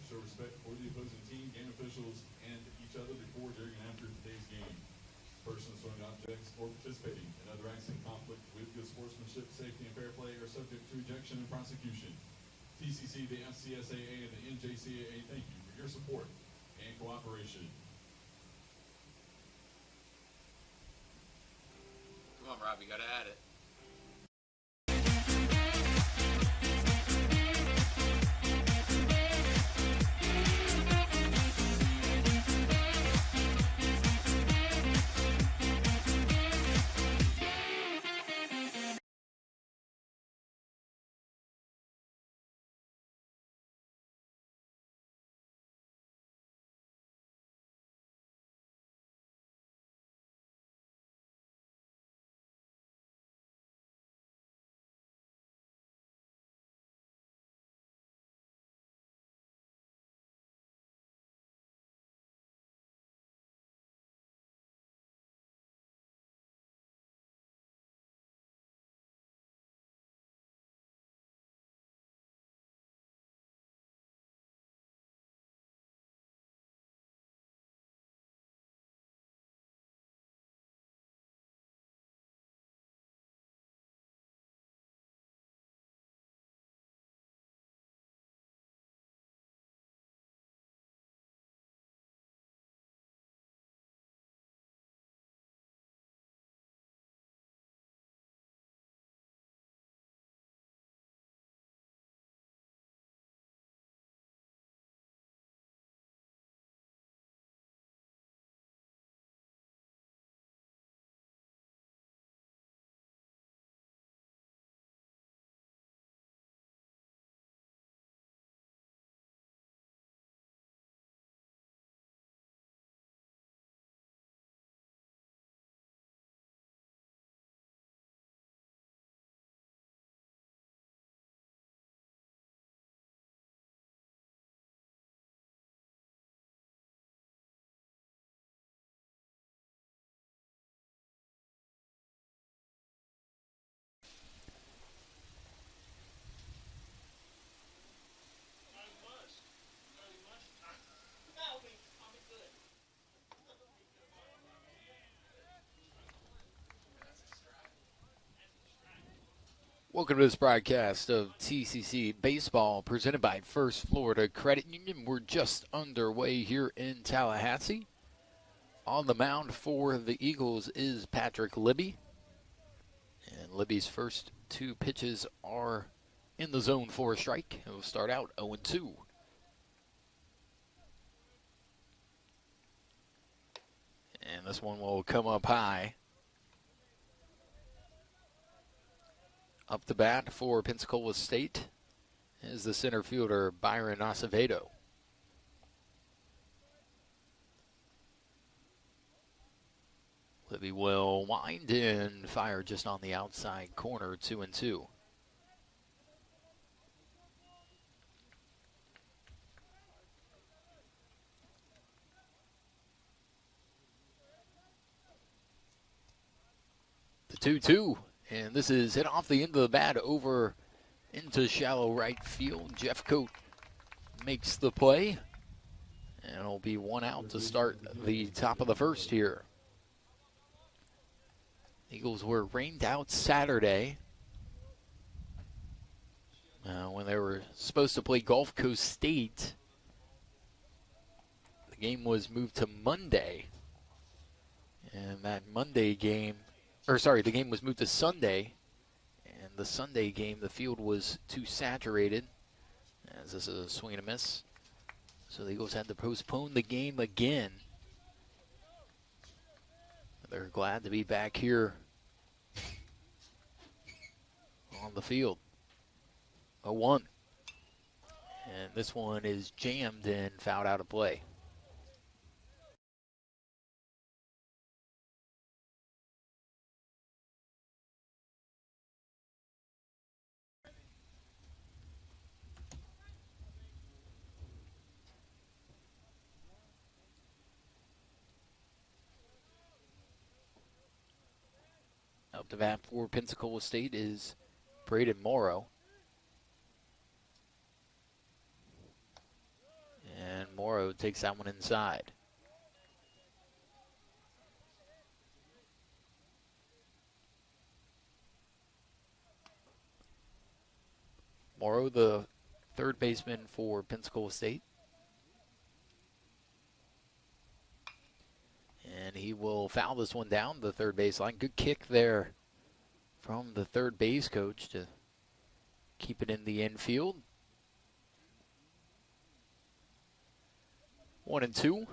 show respect for the opposing team, game officials, and each other before, during, and after today's game. Persons throwing objects or participating in other acts in conflict with good sportsmanship, safety, and fair play are subject to ejection and prosecution. TCC, the FCSAA, and the NJCAA thank you for your support and cooperation. Come on, Rob, you got to add it. Welcome to this broadcast of TCC Baseball presented by First Florida Credit Union. We're just underway here in Tallahassee. On the mound for the Eagles is Patrick Libby. And Libby's first two pitches are in the zone for a strike. He'll start out 0-2. And this one will come up high. Up the bat for Pensacola State is the center fielder Byron Acevedo. Libby will wind in, fire just on the outside corner, 2-2. The 2-2. And this is hit off the end of the bat over into shallow right field. Jeff Coate makes the play. And it'll be one out to start the top of the first here. Eagles were rained out Saturday when they were supposed to play Gulf Coast State. The game was moved to Monday. And that Monday game, the game was moved to Sunday, and the Sunday game, the field was too saturated, as this is a swing and a miss. So the Eagles had to postpone the game again. They're glad to be back here on the field. 0-1. And this one is jammed and fouled out of play. Up to bat for Pensacola State is Braden Morrow. takes that one inside. Morrow, the third baseman for Pensacola State. And he will foul this one down the third baseline. Good kick there from the third base coach to keep it in the infield. 1-2.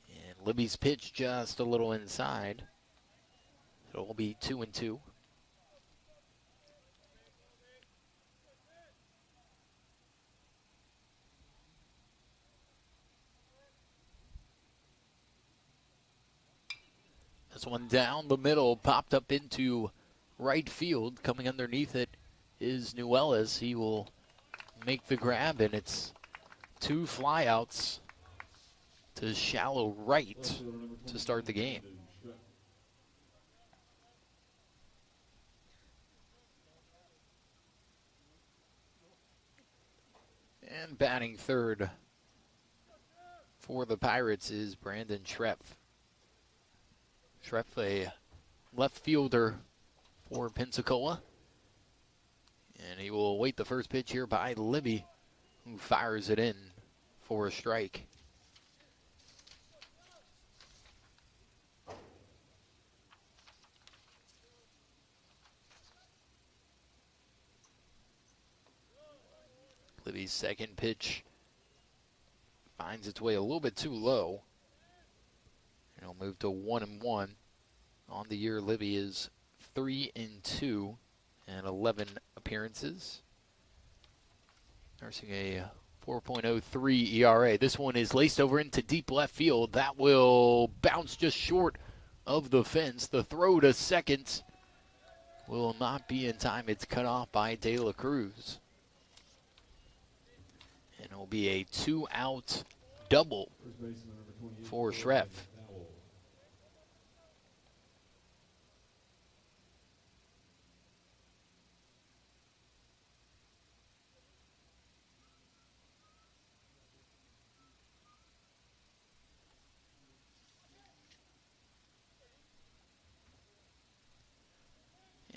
And Libby's pitch just a little inside. So it'll be 2-2. This one down the middle, popped up into right field. Coming underneath it is Nuellis. He will make the grab, and it's 2 flyouts to shallow right to start the game. And batting third for the Pirates is Brandon Schreff. Schreff, a left fielder for Pensacola. And he will await the first pitch here by Libby, who fires it in for a strike. Libby's second pitch finds its way a little bit too low. And he'll move to 1-1. On the year, Libby is 3-2 and 11 appearances. Nursing a 4.03 ERA. This one is laced over into deep left field. That will bounce just short of the fence. The throw to second will not be in time. It's cut off by De La Cruz. And it will be a 2-out double for Schreff.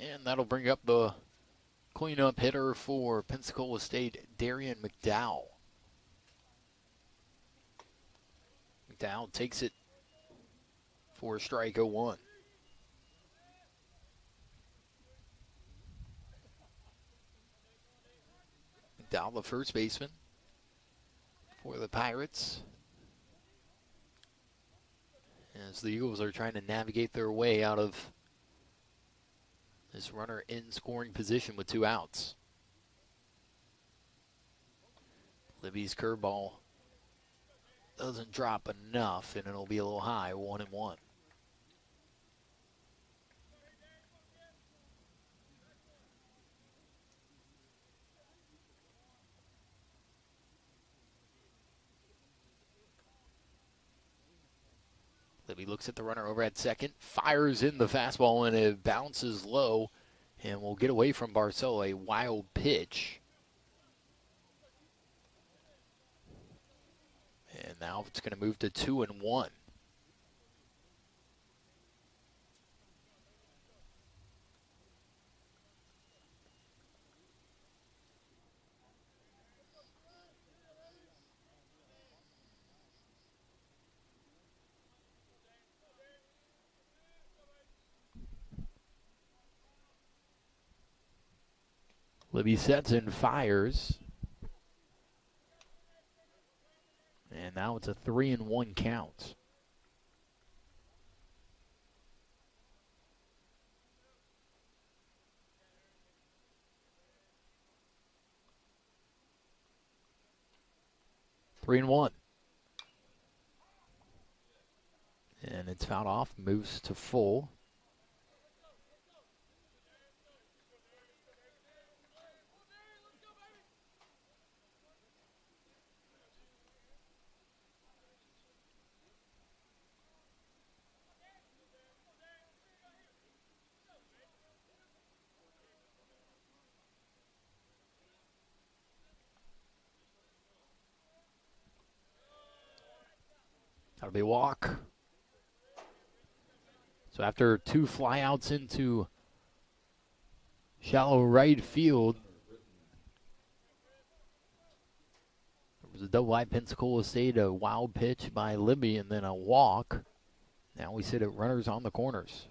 And that'll bring up the cleanup hitter for Pensacola State, Darian McDowell. McDowell takes it for strike 0-1. McDowell, the first baseman for the Pirates, as the Eagles are trying to navigate their way out of this runner in scoring position with 2 outs. Libby's curveball doesn't drop enough, and it'll be a little high, 1-1. Libby looks at the runner over at second, fires in the fastball, and it bounces low and will get away from Barceau. A wild pitch. And now it's going to move to 2-1. Libby sets and fires. And now it's a 3-1 count. Three and one. And it's fouled off, moves to full. That'll be a walk. So after 2 flyouts into shallow right field, there was a double by Pensacola State, a wild pitch by Libby, and then a walk. Now we sit at runners on the corners.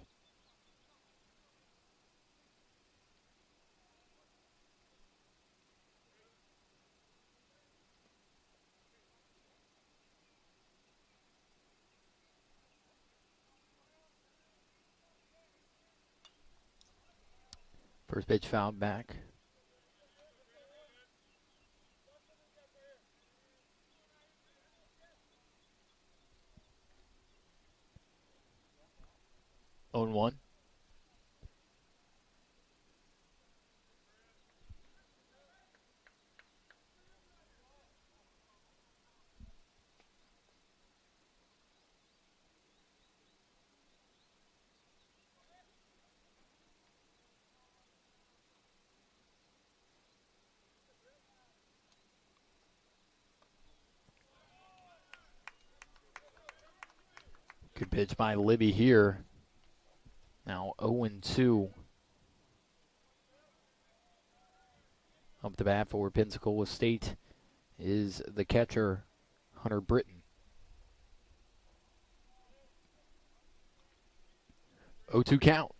First pitch fouled back. On 1. Good pitch by Libby here. Now 0-2. Up the bat for Pensacola State is the catcher, Hunter Britton. 0-2 count.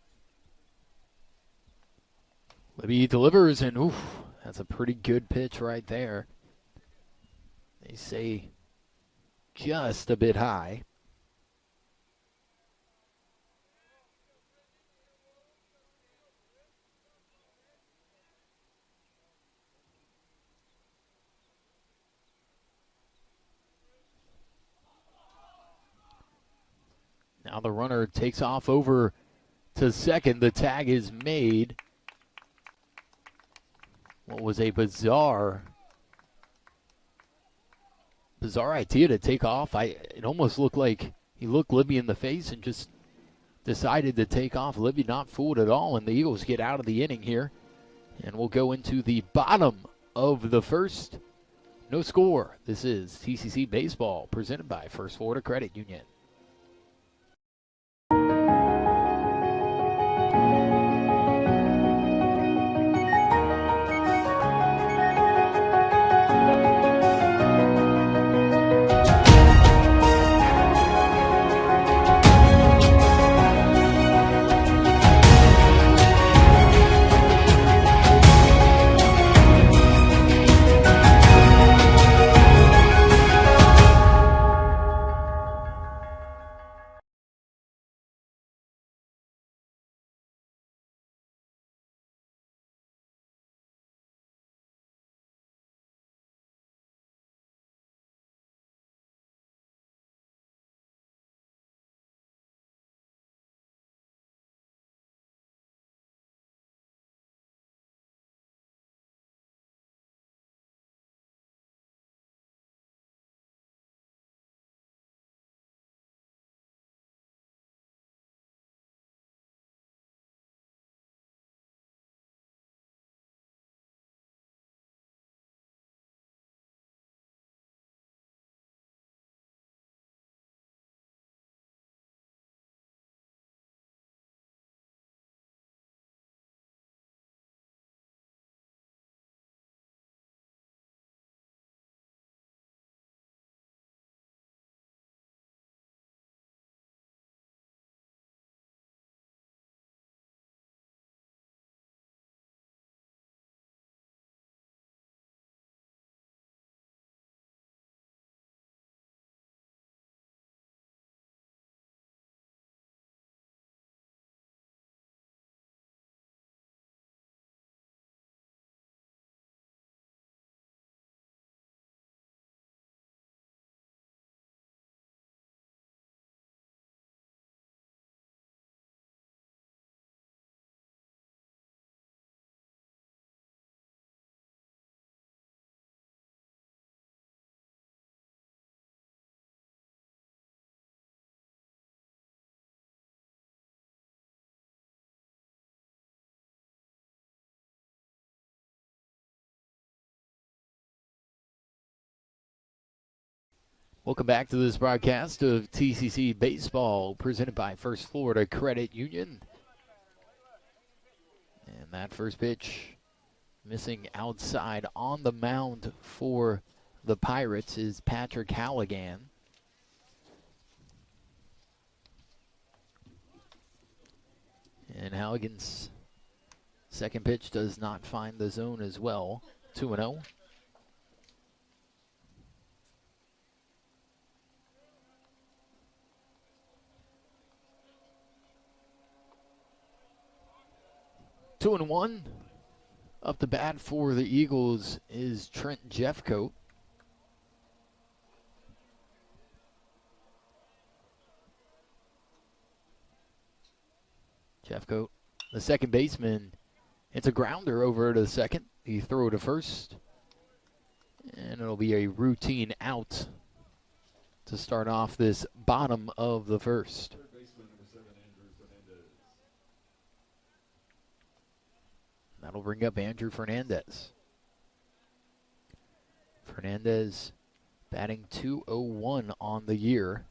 Libby delivers, and oof, that's a pretty good pitch right there. They say just a bit high. Now the runner takes off over to second. The tag is made. What was a bizarre idea to take off. It almost looked like he looked Libby in the face and just decided to take off. Libby not fooled at all, and the Eagles get out of the inning here. And we'll go into the bottom of the first. No score. This is TCC Baseball presented by First Florida Credit Union. Welcome back to this broadcast of TCC Baseball presented by First Florida Credit Union. And that first pitch missing outside on the mound for the Pirates is Patrick Halligan. And Halligan's second pitch does not find the zone as well. 2-0. Two and one. Up to bat for the Eagles is Trent Jeffcoat. Jeffcoat, the second baseman. It's a grounder over to second. He throw to first. And it'll be a routine out to start off this bottom of the first. Third baseman, number 7, Andrew Fernandez. That'll bring up Andrew Fernandez. Fernandez batting .201 on the year.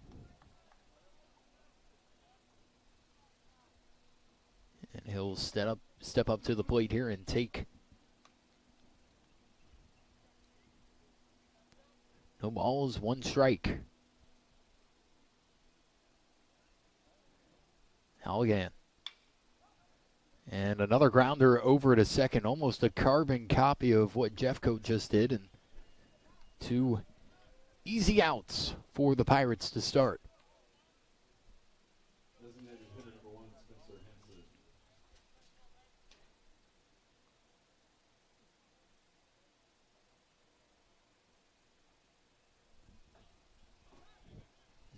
And he'll step up to the plate here and take. No balls, one strike. Halligan. And another grounder over to second, almost a carbon copy of what Jeffcoat just did. And 2 easy outs for the Pirates to start. Designated hitter number 1, Spencer Hansen.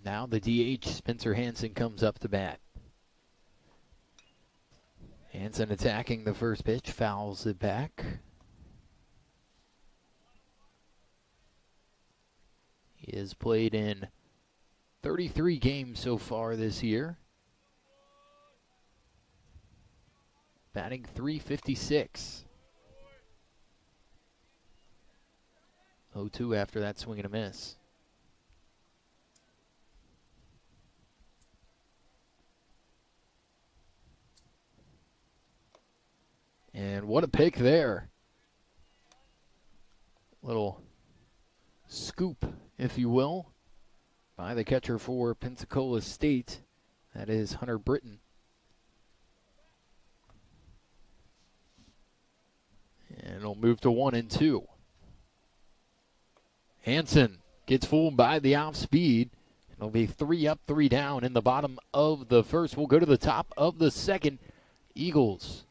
Now the DH, Spencer Hansen, comes up to bat. Hansen attacking the first pitch, fouls it back. He has played in 33 games so far this year. Batting .356. 0-2 after that swing and a miss. And what a pick there. Little scoop, if you will, by the catcher for Pensacola State. That is Hunter Britton. And it'll move to 1-2. Hansen gets fooled by the off speed. It'll be 3 up, 3 down in the bottom of the first. We'll go to the top of the second. Eagles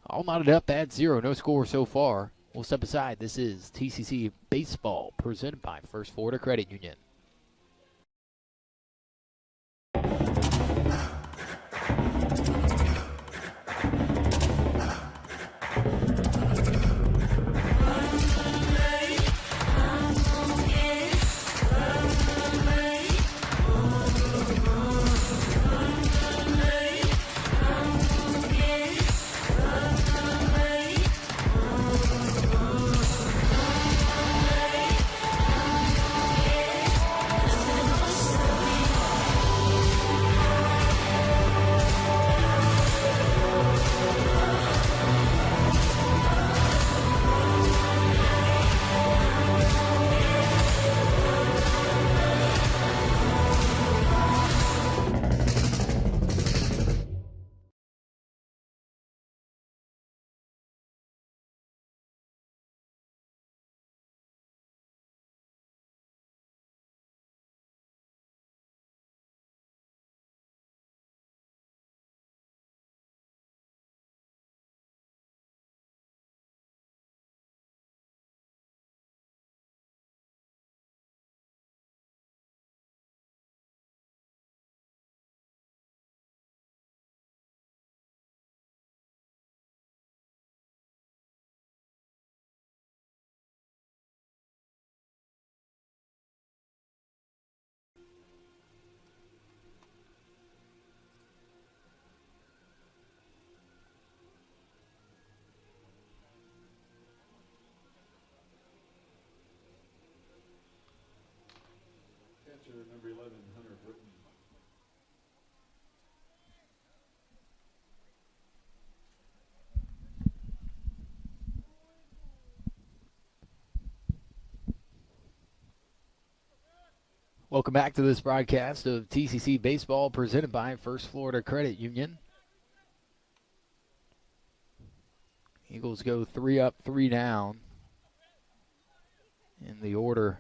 all knotted up at 0. No score so far. We'll step aside. This is TCC Baseball presented by First Florida Credit Union. catcher, number 11, Hunter Britton. Welcome back to this broadcast of TCC Baseball presented by First Florida Credit Union. Eagles go 3 up, 3 down in the order.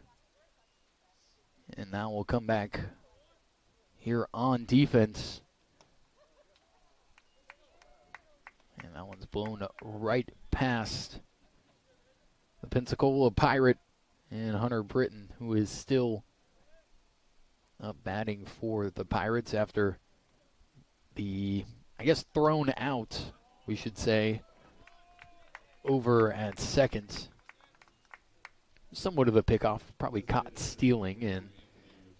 And now we'll come back here on defense. And that one's blown right past the Pensacola Pirate and Hunter Britton, who is still batting for the Pirates after the, I guess, thrown out, we should say, over at second. Somewhat of a pickoff, probably caught stealing, and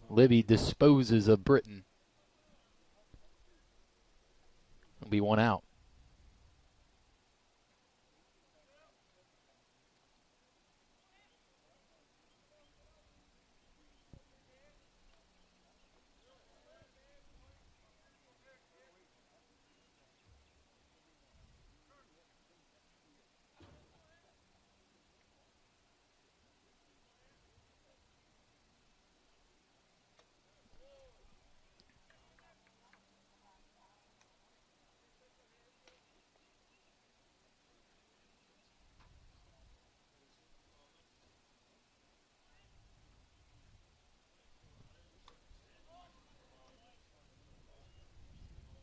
Libby disposes of Britton. It'll be one out.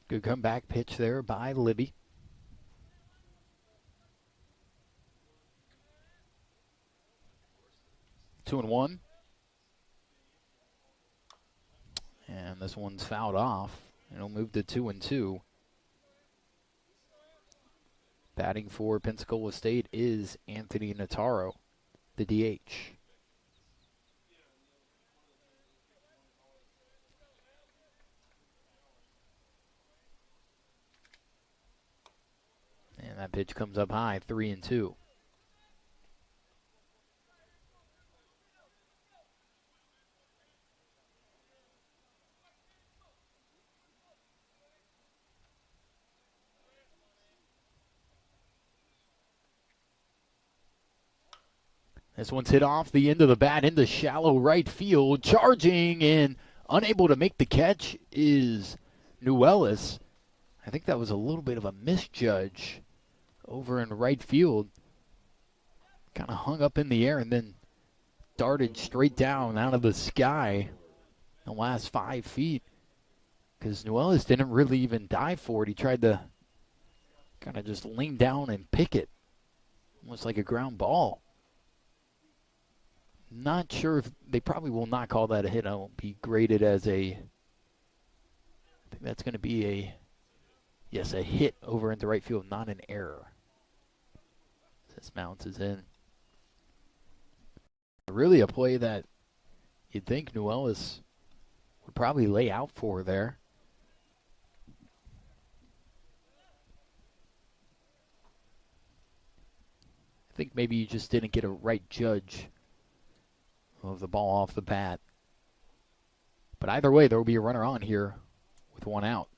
Good comeback pitch there by Libby. Two and one. And this one's fouled off. It'll move to 2-2. Batting for Pensacola State is Anthony Nataro, the DH. And that pitch comes up high, 3-2. This one's hit off the end of the bat into shallow right field. Charging and unable to make the catch is Nuellis. I think that was a little bit of a misjudge over in right field. Kind of hung up in the air and then darted straight down out of the sky the last 5 feet. Because Nuellis didn't really even dive for it. He tried to kind of just lean down and pick it. Almost like a ground ball. Not sure if they probably will not call that a hit. I won't be graded as a, I think that's going to be a, yes, a hit over into right field, not an error. This bounces in. Really a play that you'd think Nuellis would probably lay out for there. I think maybe you just didn't get a right judge of the ball off the bat. But either way, there will be a runner on here with one out.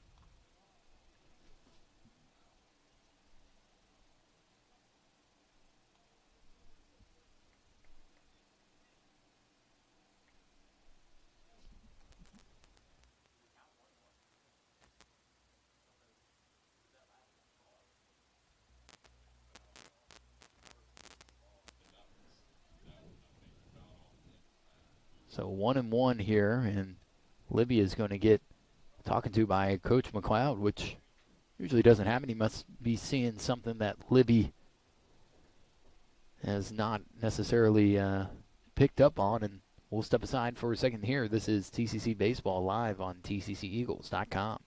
So 1-1 here, and Libby is going to get talking to by Coach McLeod, which usually doesn't happen. He must be seeing something that Libby has not necessarily picked up on, and we'll step aside for a second here. This is TCC Baseball live on TCCEagles.com.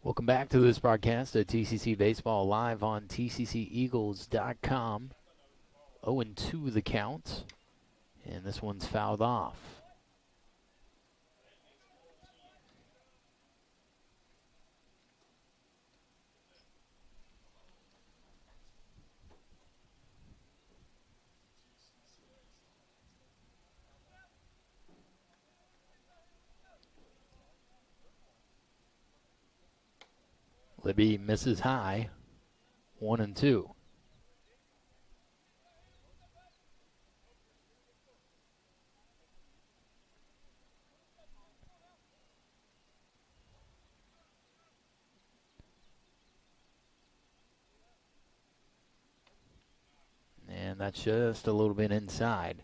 Welcome back to this broadcast of TCC Baseball live on TCCEagles.com. 0-2 the count, and this one's fouled off. Libby misses high, 1-2. And that's just a little bit inside.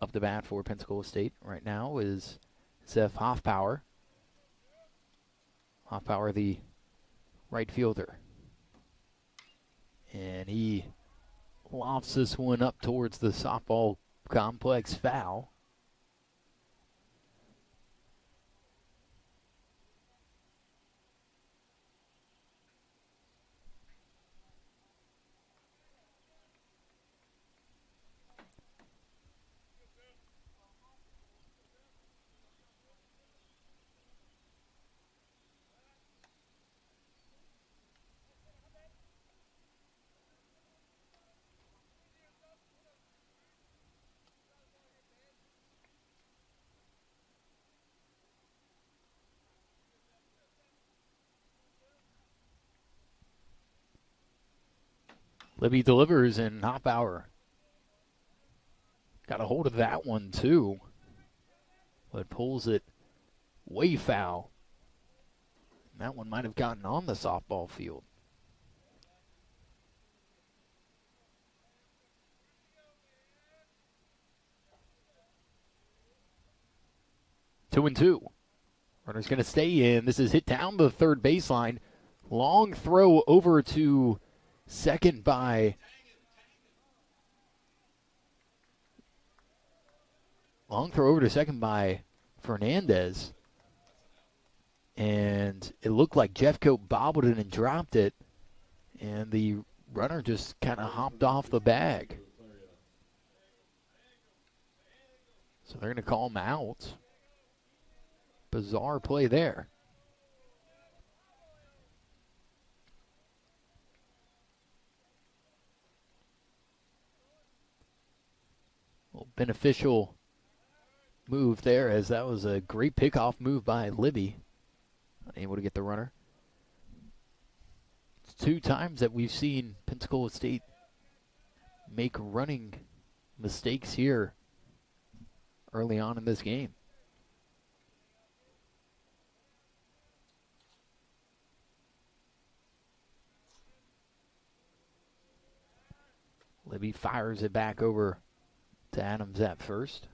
Up the bat for Pensacola State right now is Zeph Hoffpower. Hoffpower, the right fielder. And he lofts this one up towards the softball complex, foul. Libby delivers, and Hoffpower got a hold of that one too, but pulls it way foul. And that one might have gotten on the softball field. Two and two. Runner's going to stay in. This is hit down the third baseline. Long throw over to second by Fernandez. And it looked like Jeffcoat bobbled it and dropped it. And the runner just kind of hopped off the bag. So they're going to call him out. Bizarre play there. Well, beneficial move there, as that was a great pickoff move by Libby. Unable to get the runner. It's 2 times that we've seen Pensacola State make running mistakes here early on in this game. Libby fires it back over to Adams at first.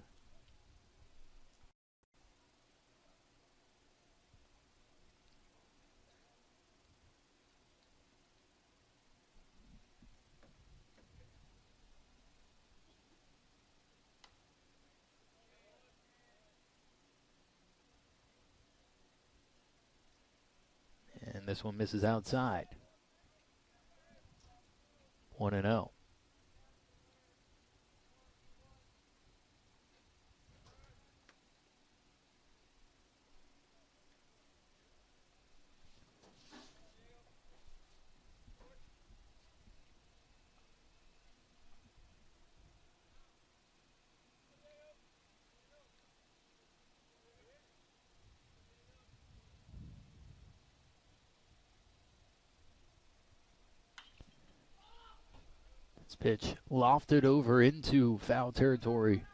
And this one misses outside. 1-0. This pitch lofted over into foul territory,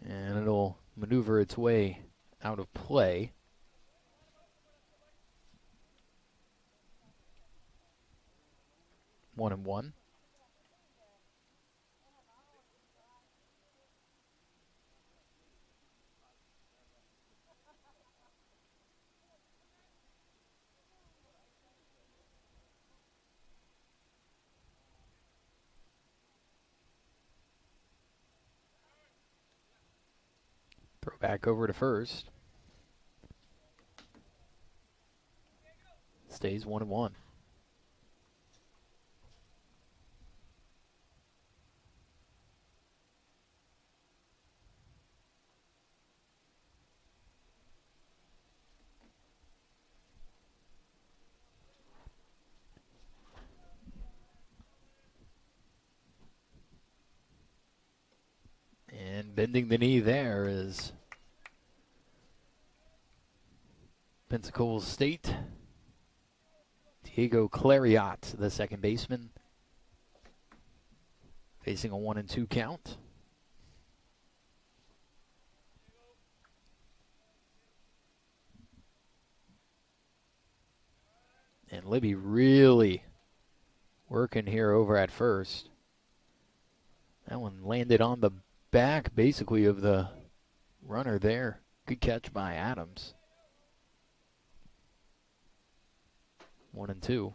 and it'll maneuver its way out of play. One and one. Throw back over to first. Stays 1-1. And bending the knee there is Pensacola State. Diego Clariot, the second baseman, facing a 1-2 count. And Libby really working here over at first. That one landed on the back, basically, of the runner there. Good catch by Adams. 1-2.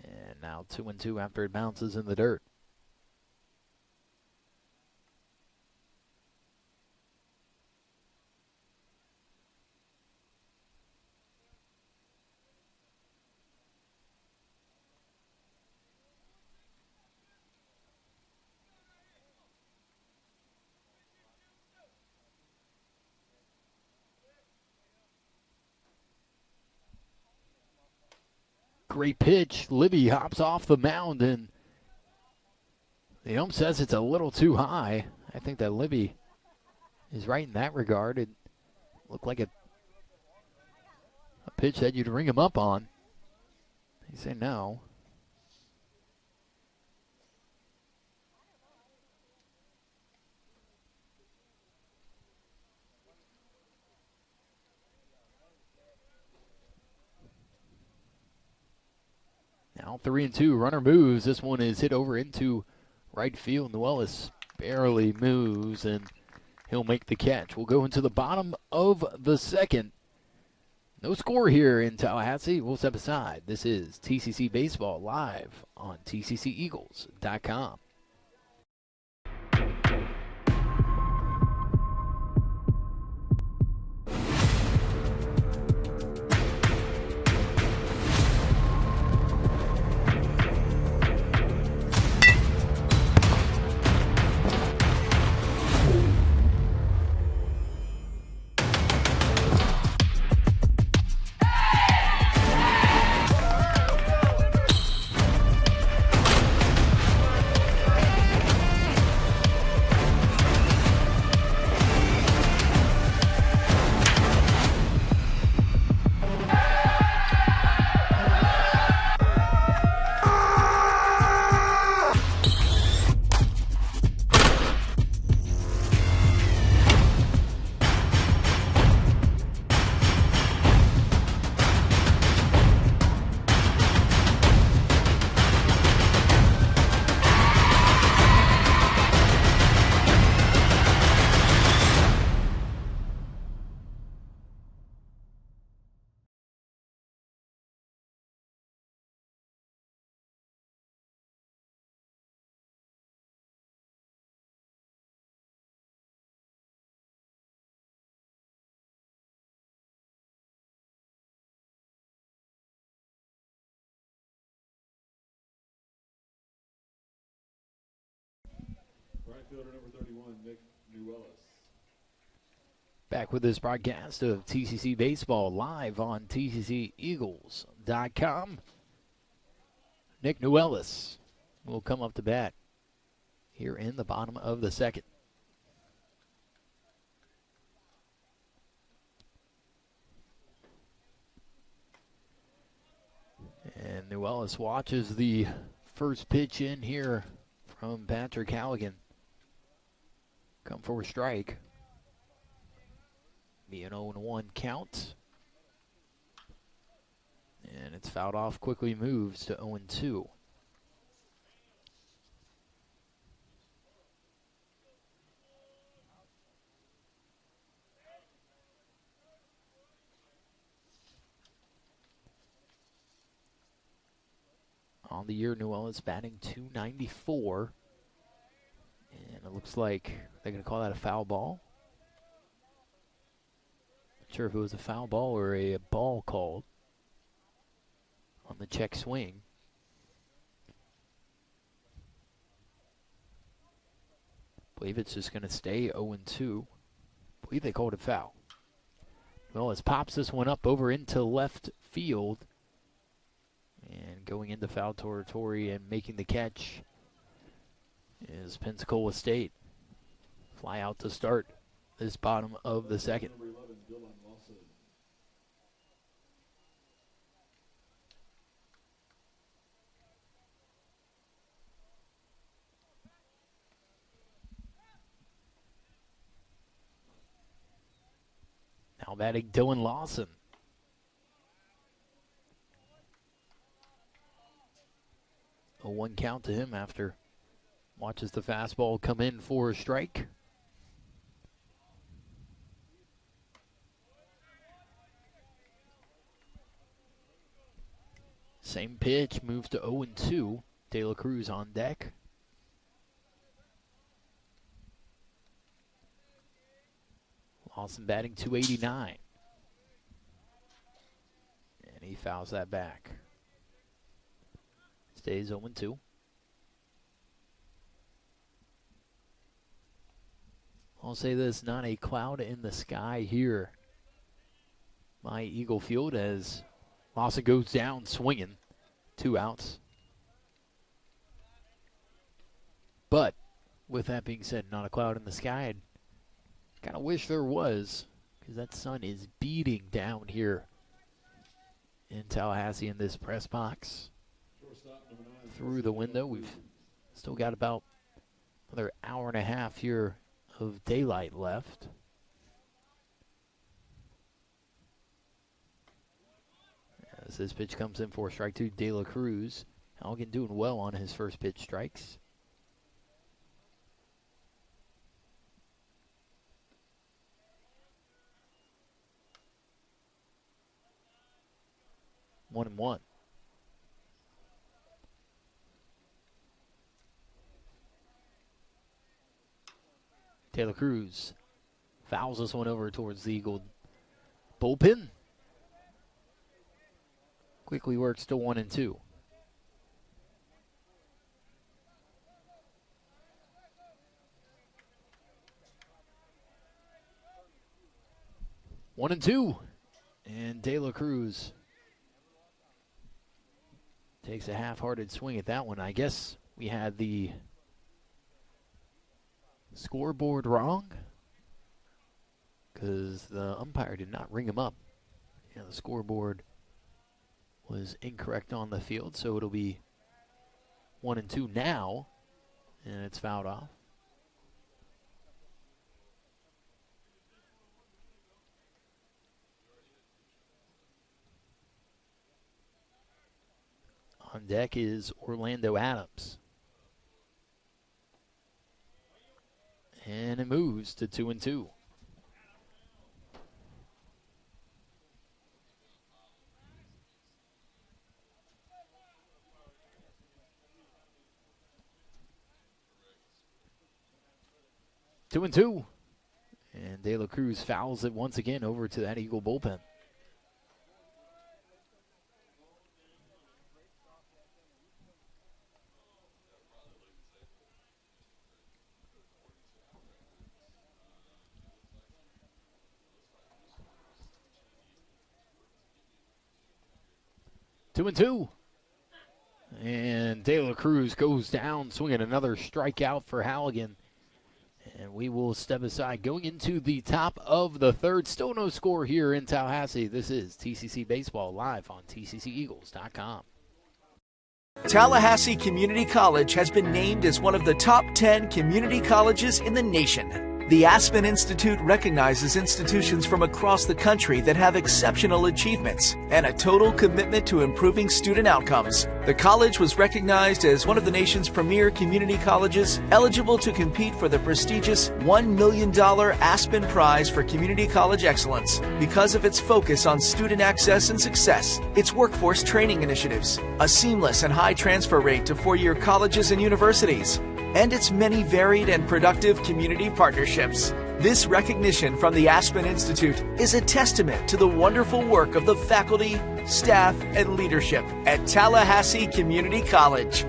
And now 2-2 after it bounces in the dirt. Great pitch. Libby hops off the mound, and the ump says it's a little too high. I think that Libby is right in that regard. It looked like a pitch that you'd ring him up on. He said no. Now 3-2. Runner moves. This one is hit over into right field. Nuelis barely moves, and he'll make the catch. We'll go into the bottom of the second. No score here in Tallahassee. We'll step aside. This is TCC Baseball live on TCCEagles.com. Right fielder number 31, Nick Nuelis. Back with this broadcast of TCC Baseball live on TCCEagles.com. Nick Nuelis will come up to bat here in the bottom of the second. And Nuelis watches the first pitch in here from Patrick Halligan. Come for a strike. Be an 0-1 count. And it's fouled off, quickly moves to 0-2. On the year, Newell is batting .294. And it looks like they're going to call that a foul ball. Not sure if it was a foul ball or a ball called on the check swing. I believe it's just going to stay 0-2. I believe they called it foul. Well, as pops this one up over into left field. And going into foul territory and making the catch is Pensacola State. Fly out to start this bottom of the second. Now batting Dylan Lawson. A 1 count to him after watches the fastball come in for a strike. Same pitch, moves to 0-2. De La Cruz on deck. Lawson batting .289. And he fouls that back. Stays 0-2. I'll say this, not a cloud in the sky here by Eagle Field as Lawson goes down swinging. 2 outs. But with that being said, not a cloud in the sky. I'd kind of wish there was, because that sun is beating down here in Tallahassee in this press box. Through the window, we've still got about another hour and a half here of daylight left. As this pitch comes in for strike 2, De La Cruz. Halligan doing well on his first pitch strikes. One and one. De La Cruz fouls this one over towards the Eagle bullpen. Quickly works to 1-2. One and two. And De La Cruz takes a half-hearted swing at that one. I guess we had the scoreboard wrong because the umpire did not ring him up. Yeah, the scoreboard was incorrect on the field, so it'll be 1-2 now, and it's fouled off. On deck is Orlando Adams. And it moves to 2-2. Two and two. And De La Cruz fouls it once again over to that Eagle bullpen. Two and two. And De La Cruz goes down, swinging another strikeout for Halligan. And we will step aside. Going into the top of the third. Still no score here in Tallahassee. This is TCC Baseball live on TCCEagles.com. Tallahassee Community College has been named as one of the top 10 community colleges in the nation. The Aspen Institute recognizes institutions from across the country that have exceptional achievements and a total commitment to improving student outcomes. The college was recognized as one of the nation's premier community colleges, eligible to compete for the prestigious $1 million Aspen Prize for Community College Excellence because of its focus on student access and success, its workforce training initiatives, a seamless and high transfer rate to four-year colleges and universities, and its many varied and productive community partnerships. This recognition from the Aspen Institute is a testament to the wonderful work of the faculty, staff, and leadership at Tallahassee Community College.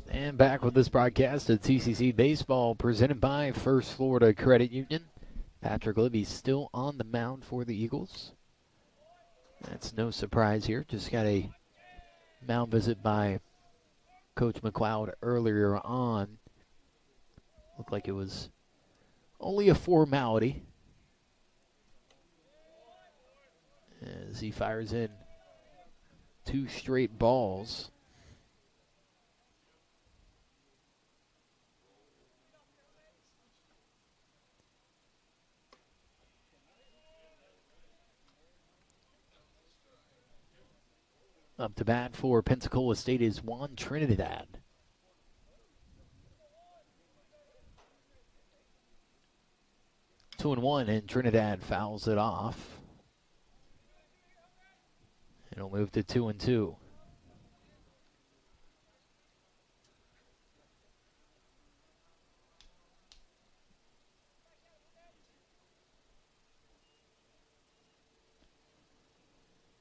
And back with this broadcast of TCC Baseball presented by First Florida Credit Union. Patrick Libby still on the mound for the Eagles. That's no surprise here. Just got a mound visit by Coach McLeod earlier on. Looked like it was only a formality as he fires in two straight balls. Up to bat for Pensacola State is Juan Trinidad. Two and one, and Trinidad fouls it off. It'll move to 2-2.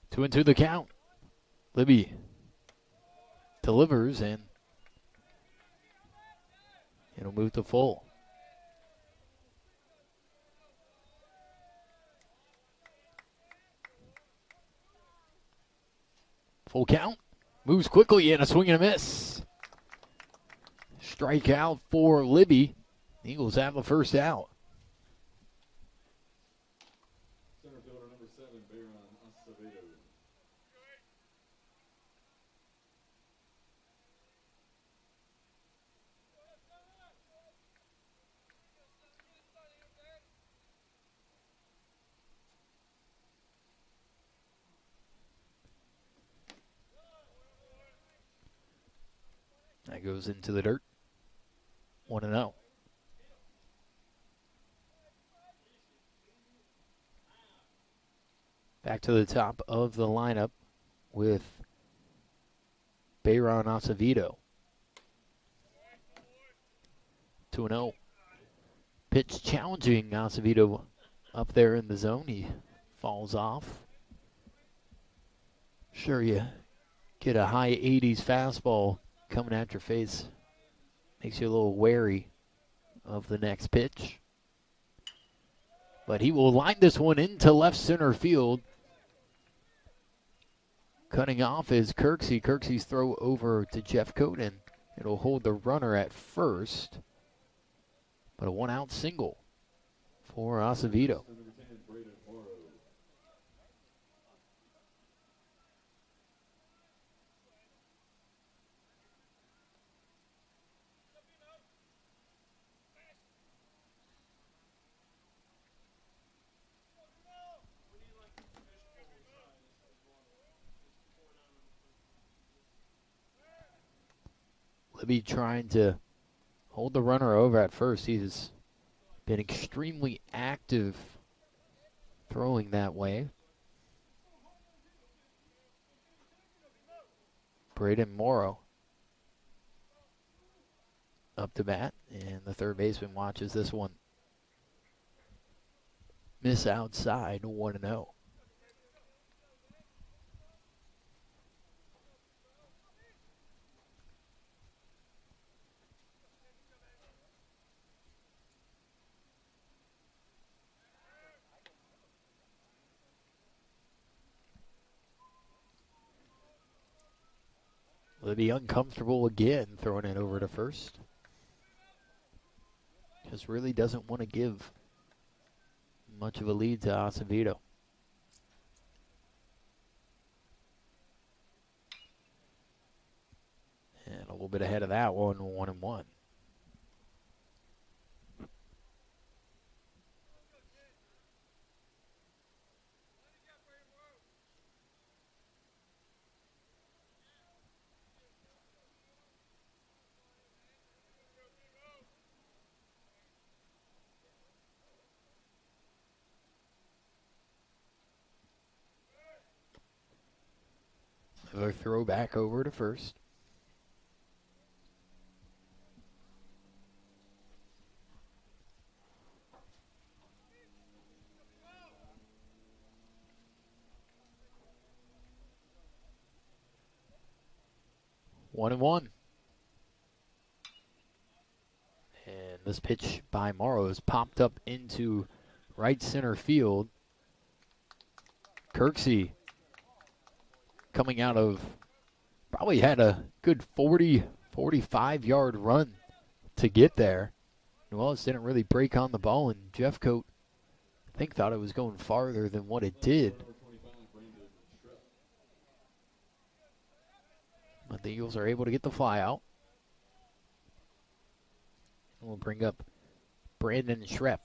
Two and two the count. Libby delivers, and it'll move to full. Full count. Moves quickly, and a swing and a miss. Strikeout for Libby. The Eagles have a first out. Center fielder number 7, Bayron Acevedo. That goes into the dirt. 1-0. Back to the top of the lineup with Bayron Acevedo. 2-0. Pitch challenging Acevedo up there in the zone. He falls off. Sure, you get a high 80s fastball coming at your face. Makes you a little wary of the next pitch. But he will line this one into left center field. Cutting off is Kirksey. Kirksey's throw over to Jeffcoat, and it'll hold the runner at first. But a one-out single for Acevedo. Libby trying to hold the runner over at first. He's been extremely active throwing that way. Braden Morrow up to bat, and the third baseman watches this one miss outside, 1-0. Libby uncomfortable again, throwing it over to first. Just really doesn't want to give much of a lead to Acevedo. And a little bit ahead of that one, 1-1. Another throw back over to first. One and one. And this pitch by Morrow is popped up into right center field. Kirksey coming out of, probably had a good 40, 45-yard run to get there. Noellis didn't really break on the ball, and Jeffcoat, I think, thought it was going farther than what it did. But the Eagles are able to get the fly out. We'll bring up Brandon Schreff.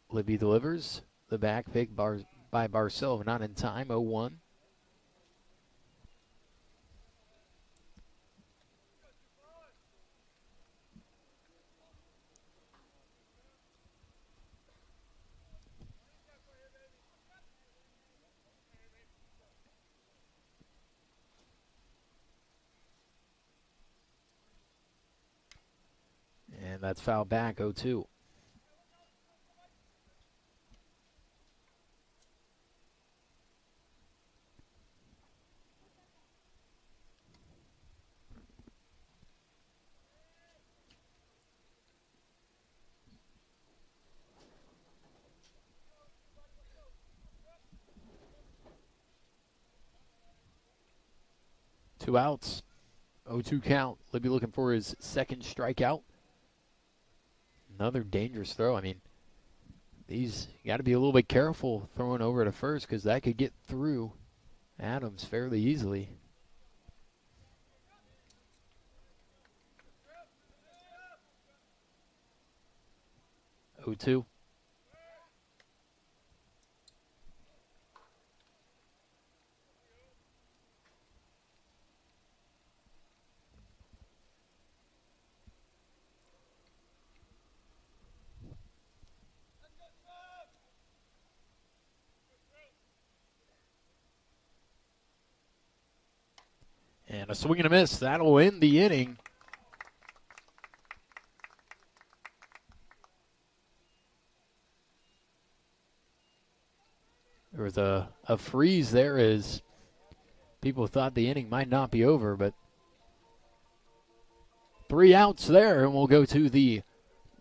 Libby delivers. The back pick by Barcel, not in time, 0-1. And that's fouled back, 0-2. Two outs, 0-2 count. Libby looking for his second strikeout. Another dangerous throw. I mean, these, you got to be a little bit careful throwing over to first because that could get through Adams fairly easily. 0-2. And a swing and a miss. That'll end the inning. There was a freeze there as people thought the inning might not be over, but 3 outs there, and we'll go to the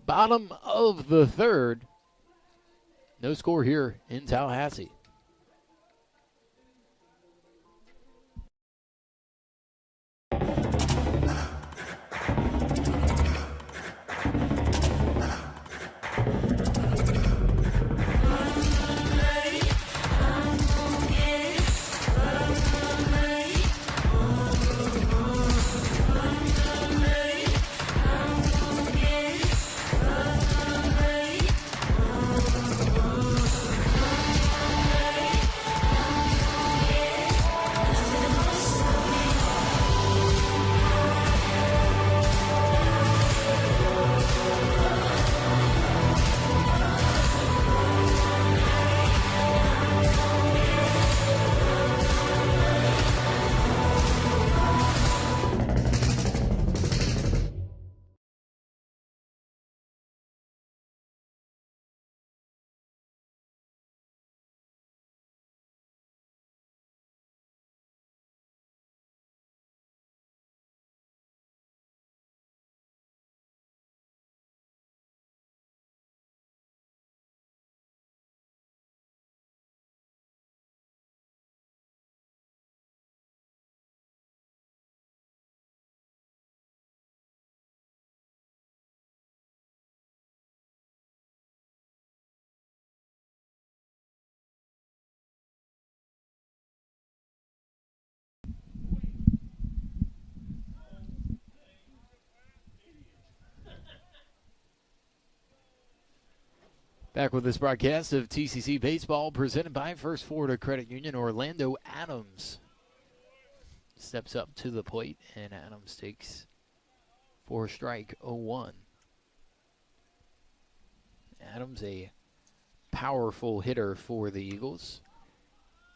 bottom of the third. No score here in Tallahassee. Back with this broadcast of TCC Baseball presented by First Florida Credit Union. Orlando Adams steps up to the plate, and Adams takes 4 strike 0-1. Adams, a powerful hitter for the Eagles.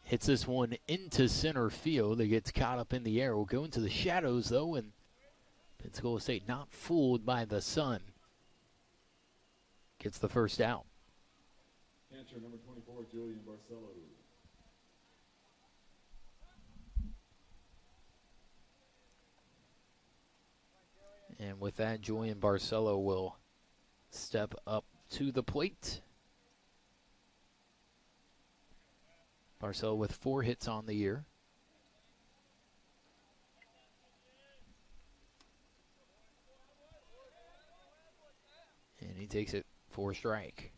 Hits this one into center field. It gets caught up in the air. Will go into the shadows, though, and Pensacola State not fooled by the sun. Gets the first out. Catcher number 24, Julian Barcelo. And with that, Julian Barcelo will step up to the plate. Barcelo with 4 hits on the year. And he takes it 4 strike.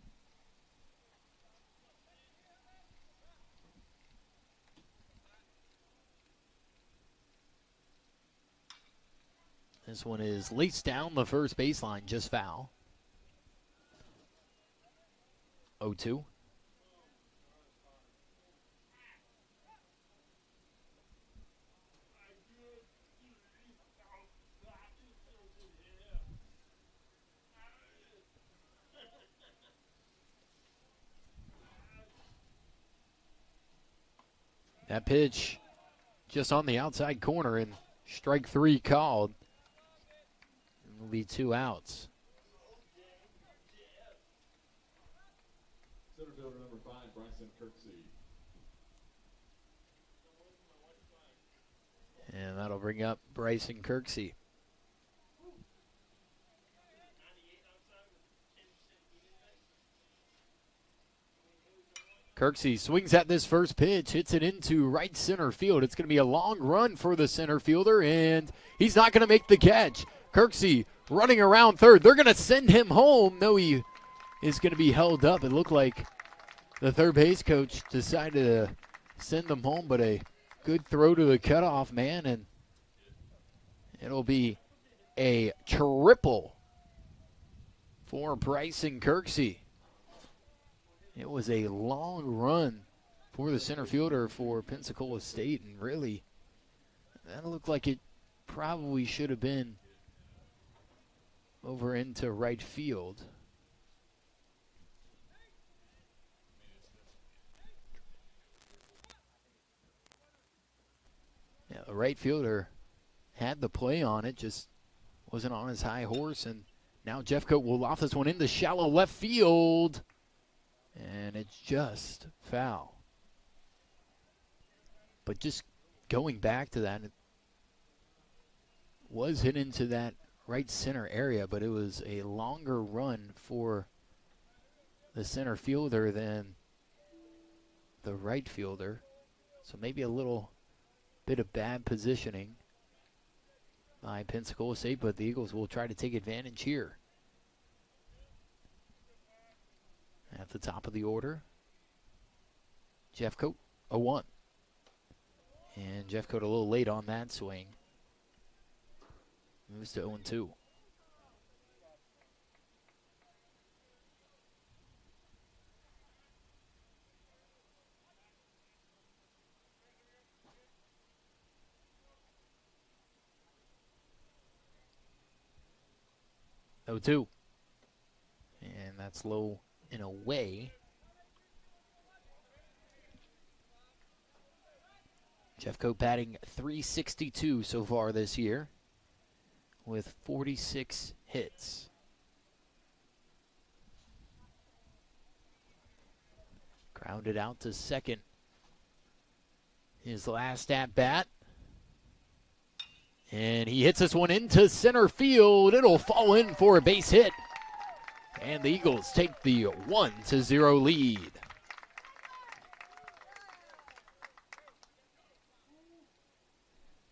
This one is laced down the first baseline, just foul. 0-2. That pitch just on the outside corner, and strike 3 called. Will be 2 outs. Center fielder number 5, Bryson Kirksey. And that'll bring up Bryson Kirksey. Kirksey swings at this first pitch, hits it into right center field. It's going to be a long run for the center fielder, and he's not going to make the catch. Kirksey running around third. They're going to send him home. No, he is going to be held up. It looked like the third base coach decided to send him home, but a good throw to the cutoff man, and it'll be a triple for Bryson Kirksey. It was a long run for the center fielder for Pensacola State, and really, that looked like it probably should have been over into right field. Yeah, the right fielder had the play on it, just wasn't on his high horse, and now Jeffcoat will loft this one into shallow left field, and it's just foul. But just going back to that, it was hit into that right center area, but it was a longer run for the center fielder than the right fielder. So maybe a little bit of bad positioning by Pensacola State, but the Eagles will try to take advantage here. At the top of the order, Jeffcoat, 0-1. And Jeffcoat a little late on that swing. Moves to 0-2. And that's low and away. Jeffcoat batting .362 so far this year with 46 hits. Grounded out to second. His last at bat. And he hits this one into center field. It'll fall in for a base hit. And the Eagles take the 1-0 lead.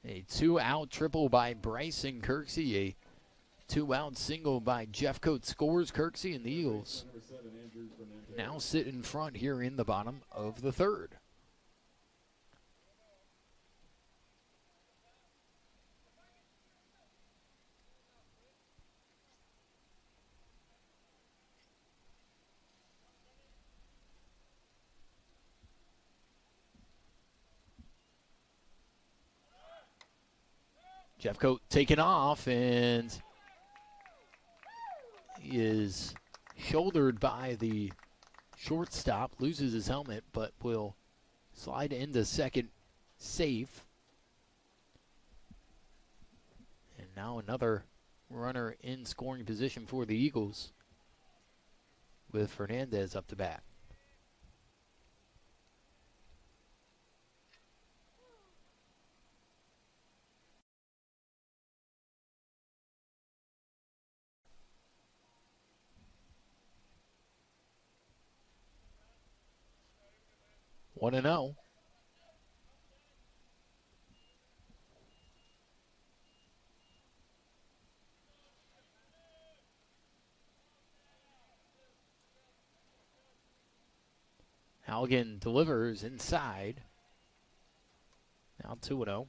A 2-out triple by Bryson Kirksey. A 2-out single by Jeffcoat scores Kirksey, and the Eagles now sit in front here in the bottom of the third. Jeffcoat taken off, and he is shouldered by the shortstop, loses his helmet, but will slide into second safe. And now another runner in scoring position for the Eagles with Fernandez up to bat. One and 0. Halligan delivers inside. Now 2-0.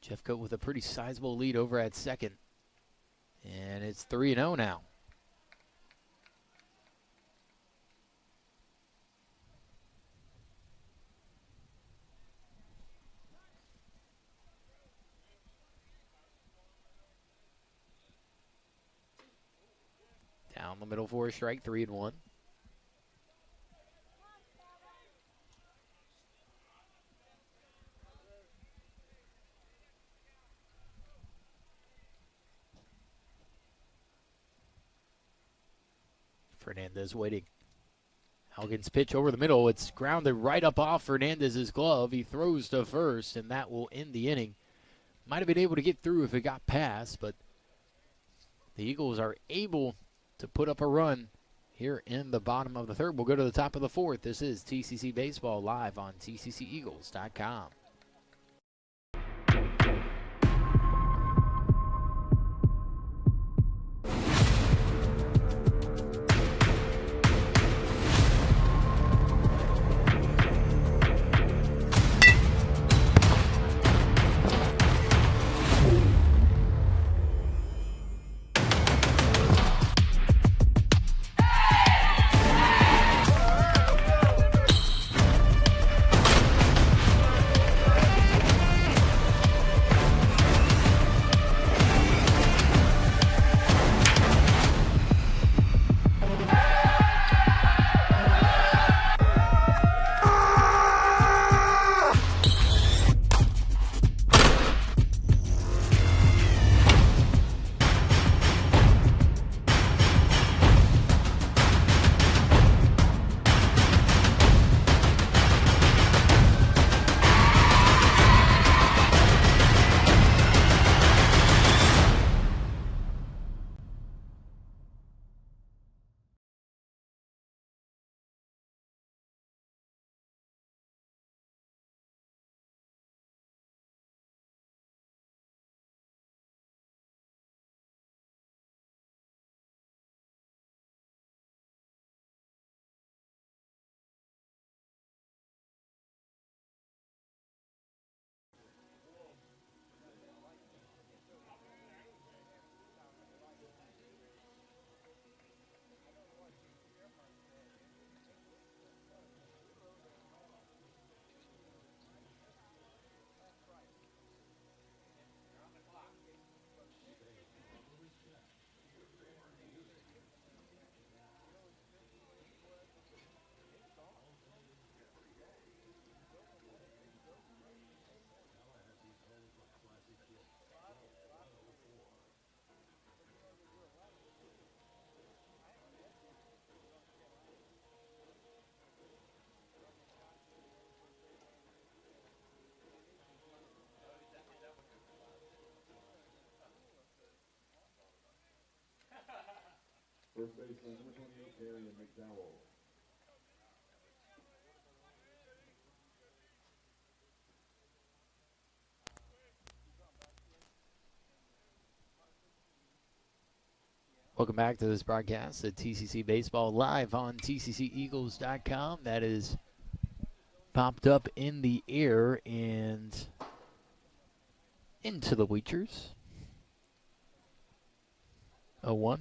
Jeffcoat with a pretty sizable lead over at second. And it's 3-0 now. Down the middle for a strike, 3-1. Fernandez waiting. Halligan's pitch over the middle. It's grounded right up off Fernandez's glove. He throws to first, and that will end the inning. Might have been able to get through if it got past, but the Eagles are able to put up a run here in the bottom of the third. We'll go to the top of the fourth. This is TCC Baseball live on tcceagles.com. First baseman, number 28, Darian McDowell. Welcome back to this broadcast at TCC Baseball live on tcceagles.com. That is popped up in the air and into the bleachers. 0-1.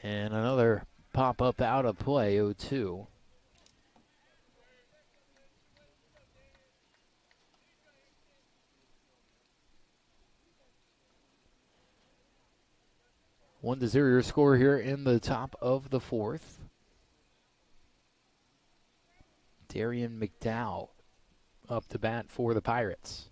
And another pop-up out of play, 0-2. One to zero your score here in the top of the fourth. Darian McDowell up to bat for the Pirates.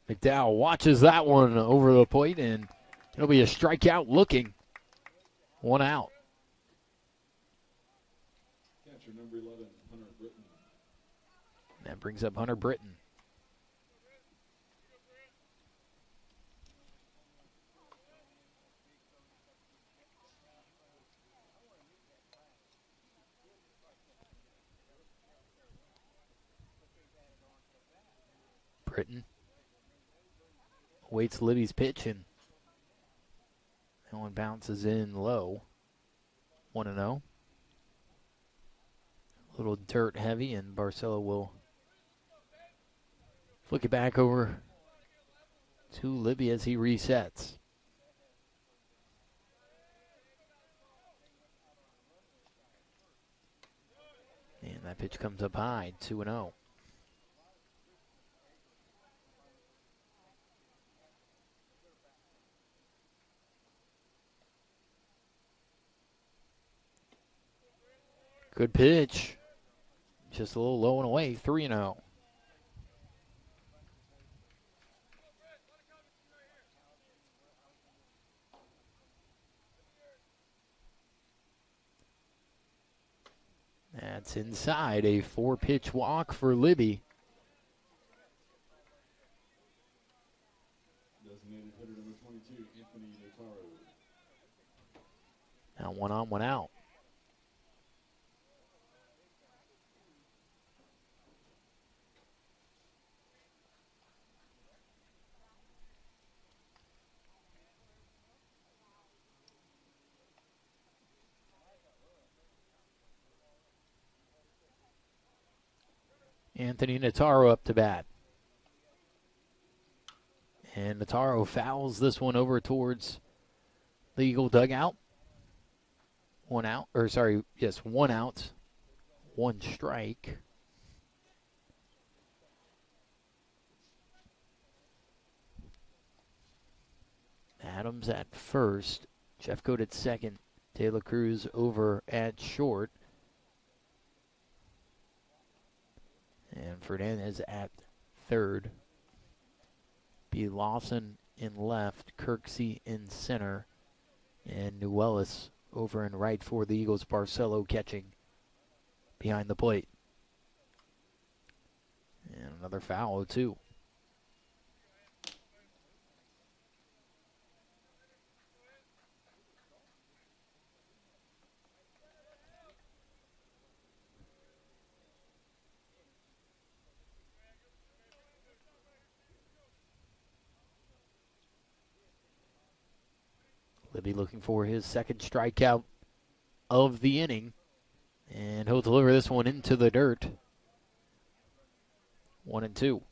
McDowell watches that one over the plate, and it'll be a strikeout looking. One out. Catcher number 11, Hunter Britton. That brings up Hunter Britton. Britton waits Libby's pitch, and that one bounces in low. 1-0. A little dirt heavy, and Barcelo will flick it back over to Libby as he resets. And that pitch comes up high, 2-0. Good pitch. Just a little low and away, 3-0. That's inside, a 4-pitch walk for Libby. Designated hitter number 22, Anthony Notaro. Now 1 on, 1 out. Anthony Notaro up to bat. And Notaro fouls this one over towards the Eagle dugout. 1 out, or sorry, yes, 1 out, 1 strike. Adams at first, Jeffcoat at second, De La Cruz over at short. And Fernandez at third. B. Lawson in left, Kirksey in center, and Newellis over in right for the Eagles. Barcelo catching behind the plate. And another foul, too. Libby looking for his second strikeout of the inning. And he'll deliver this one into the dirt. 1-2.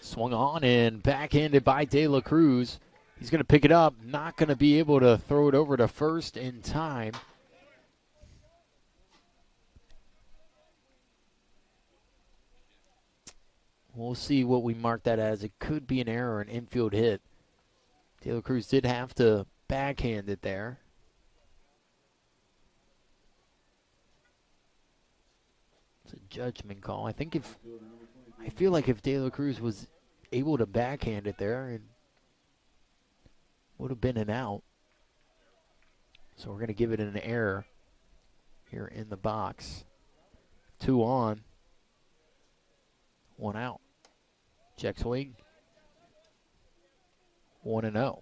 Swung on and backhanded by De La Cruz. He's going to pick it up. Not going to be able to throw it over to first in time. We'll see what we mark that as. It could be an error, an infield hit. De La Cruz did have to backhand it there. It's a judgment call. I feel like if De La Cruz was able to backhand it there, it would have been an out. So we're going to give it an error here in the box. 2 on, 1 out. Check swing. 1-0.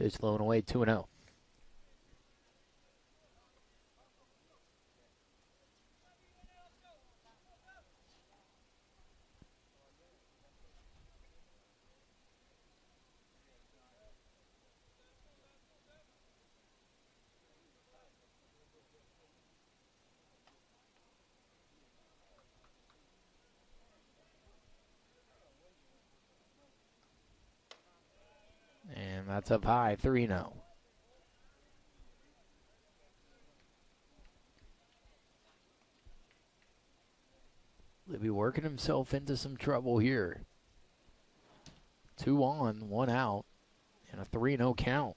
Pitch low and away, 2-0. And that's up high, 3-0. Libby working himself into some trouble here. 2 on, 1 out, and a 3-0 count.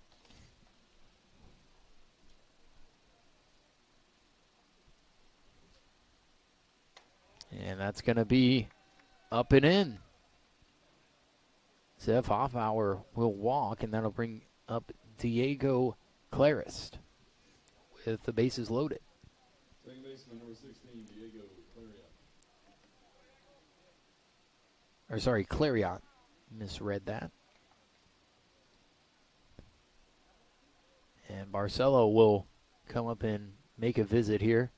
And that's going to be up and in. Zev Hoffauer will walk, and that'll bring up Diego Clarist with the bases loaded. Second baseman, number 16, Diego Clariot. Or sorry, Clariot. Misread that. And Barcelo will come up and make a visit here.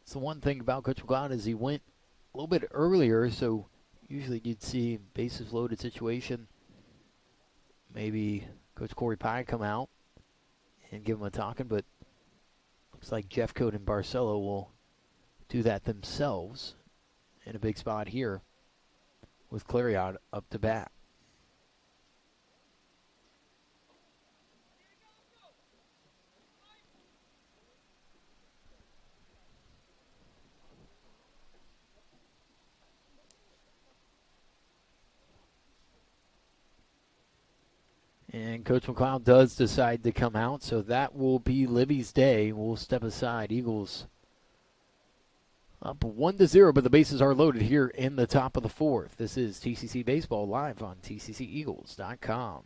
So one thing about Coach McLeod is he went a little bit earlier, so usually you'd see bases loaded situation. Maybe Coach Corey Pye come out and give him a talking, but looks like Jeffcoat and Barcelo will do that themselves in a big spot here with Clariot up to bat. And Coach McLeod does decide to come out, so that will be Libby's day. We'll step aside. Eagles up 1-0, but the bases are loaded here in the top of the fourth. This is TCC Baseball live on TCCEagles.com.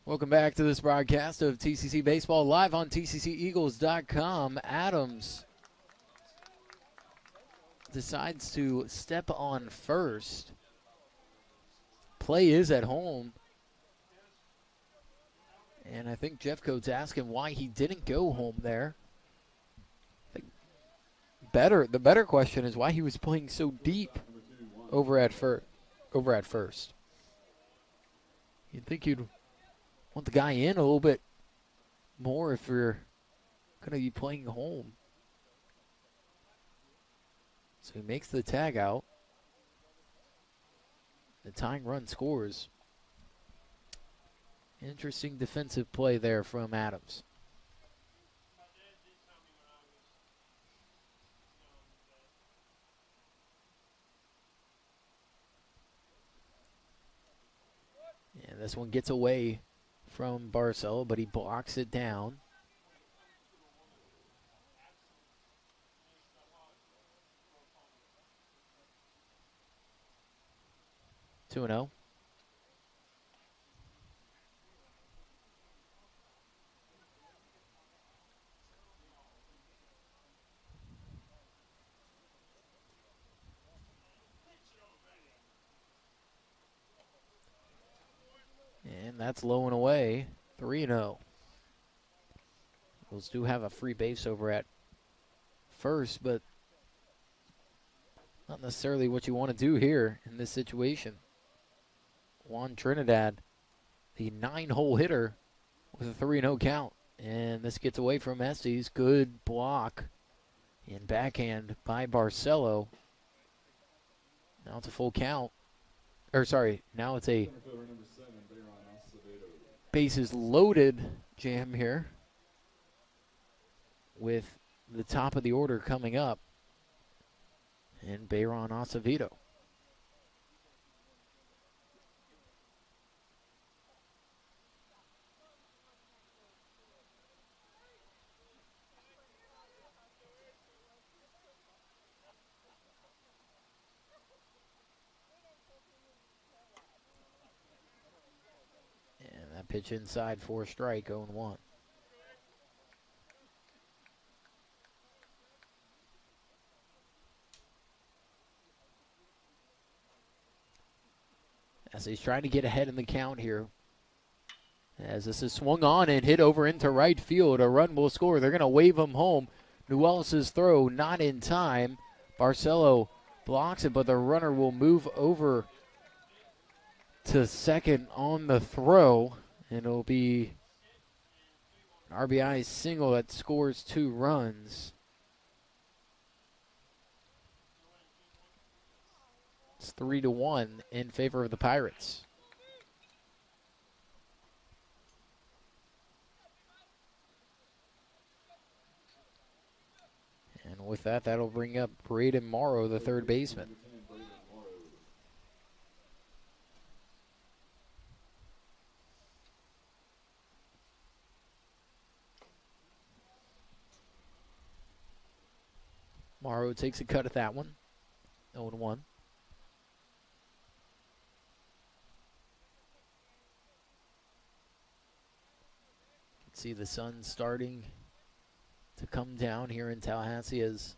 Welcome back to this broadcast of TCC Baseball live on TCCEagles.com. Adams decides to step on first. Play is at home. And I think Jeffcoat's asking why he didn't go home there. The better question is why he was playing so deep over at first. You'd think you'd want the guy in a little bit more if you're going to be playing home. So he makes the tag out. The tying run scores. Interesting defensive play there from Adams. And this one gets away from Barcelo, but he blocks it down. Two and 0. And that's low and away, 3-0. Eagles do have a free base over at first, but not necessarily what you want to do here in this situation. Juan Trinidad, the 9-hole hitter, with a 3-0 count. And this gets away from Estes. Good block and backhand by Barcelo. Now it's a full count. Now it's a bases loaded jam here with the top of the order coming up and Bayron Acevedo. Pitch inside for a strike, 0-1. As he's trying to get ahead in the count here. As this is swung on and hit over into right field, a run will score. They're going to wave him home. Newellis' throw not in time. Barcelo blocks it, but the runner will move over to second on the throw. And it'll be an RBI single that scores 2 runs. It's 3-1 in favor of the Pirates. And with that, that'll bring up Braden Morrow, the third baseman. Morrow takes a cut at that one. 0-1. See the sun starting to come down here in Tallahassee as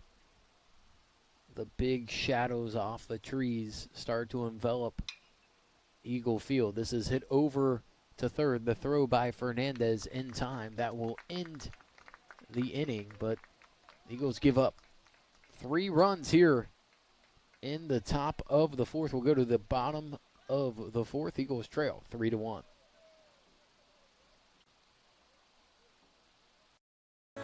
the big shadows off the trees start to envelop Eagle Field. This is hit over to third. The throw by Fernandez in time. That will end the inning, but Eagles give up 3 runs here in the top of the fourth. We'll go to the bottom of the fourth. Eagles trail 3-1.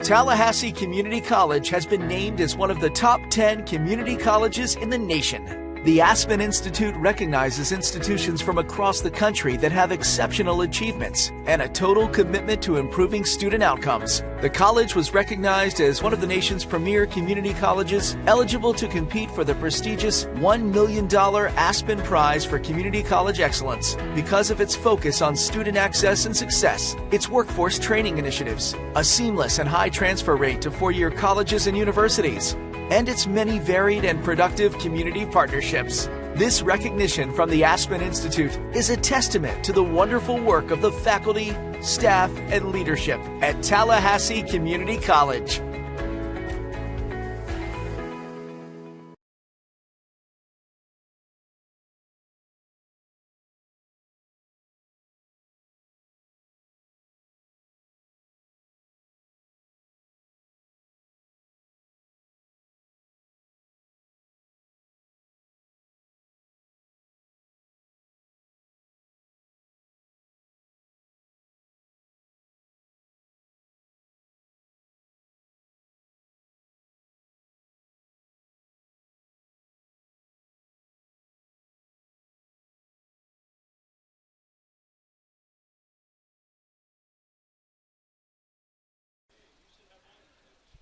Tallahassee Community College has been named as one of the top 10 community colleges in the nation. The Aspen Institute recognizes institutions from across the country that have exceptional achievements and a total commitment to improving student outcomes. The college was recognized as one of the nation's premier community colleges eligible to compete for the prestigious $1 million Aspen Prize for Community College Excellence because of its focus on student access and success, its workforce training initiatives, a seamless and high transfer rate to four-year colleges and universities, and its many varied and productive community partnerships. This recognition from the Aspen Institute is a testament to the wonderful work of the faculty, staff, and leadership at Tallahassee Community College.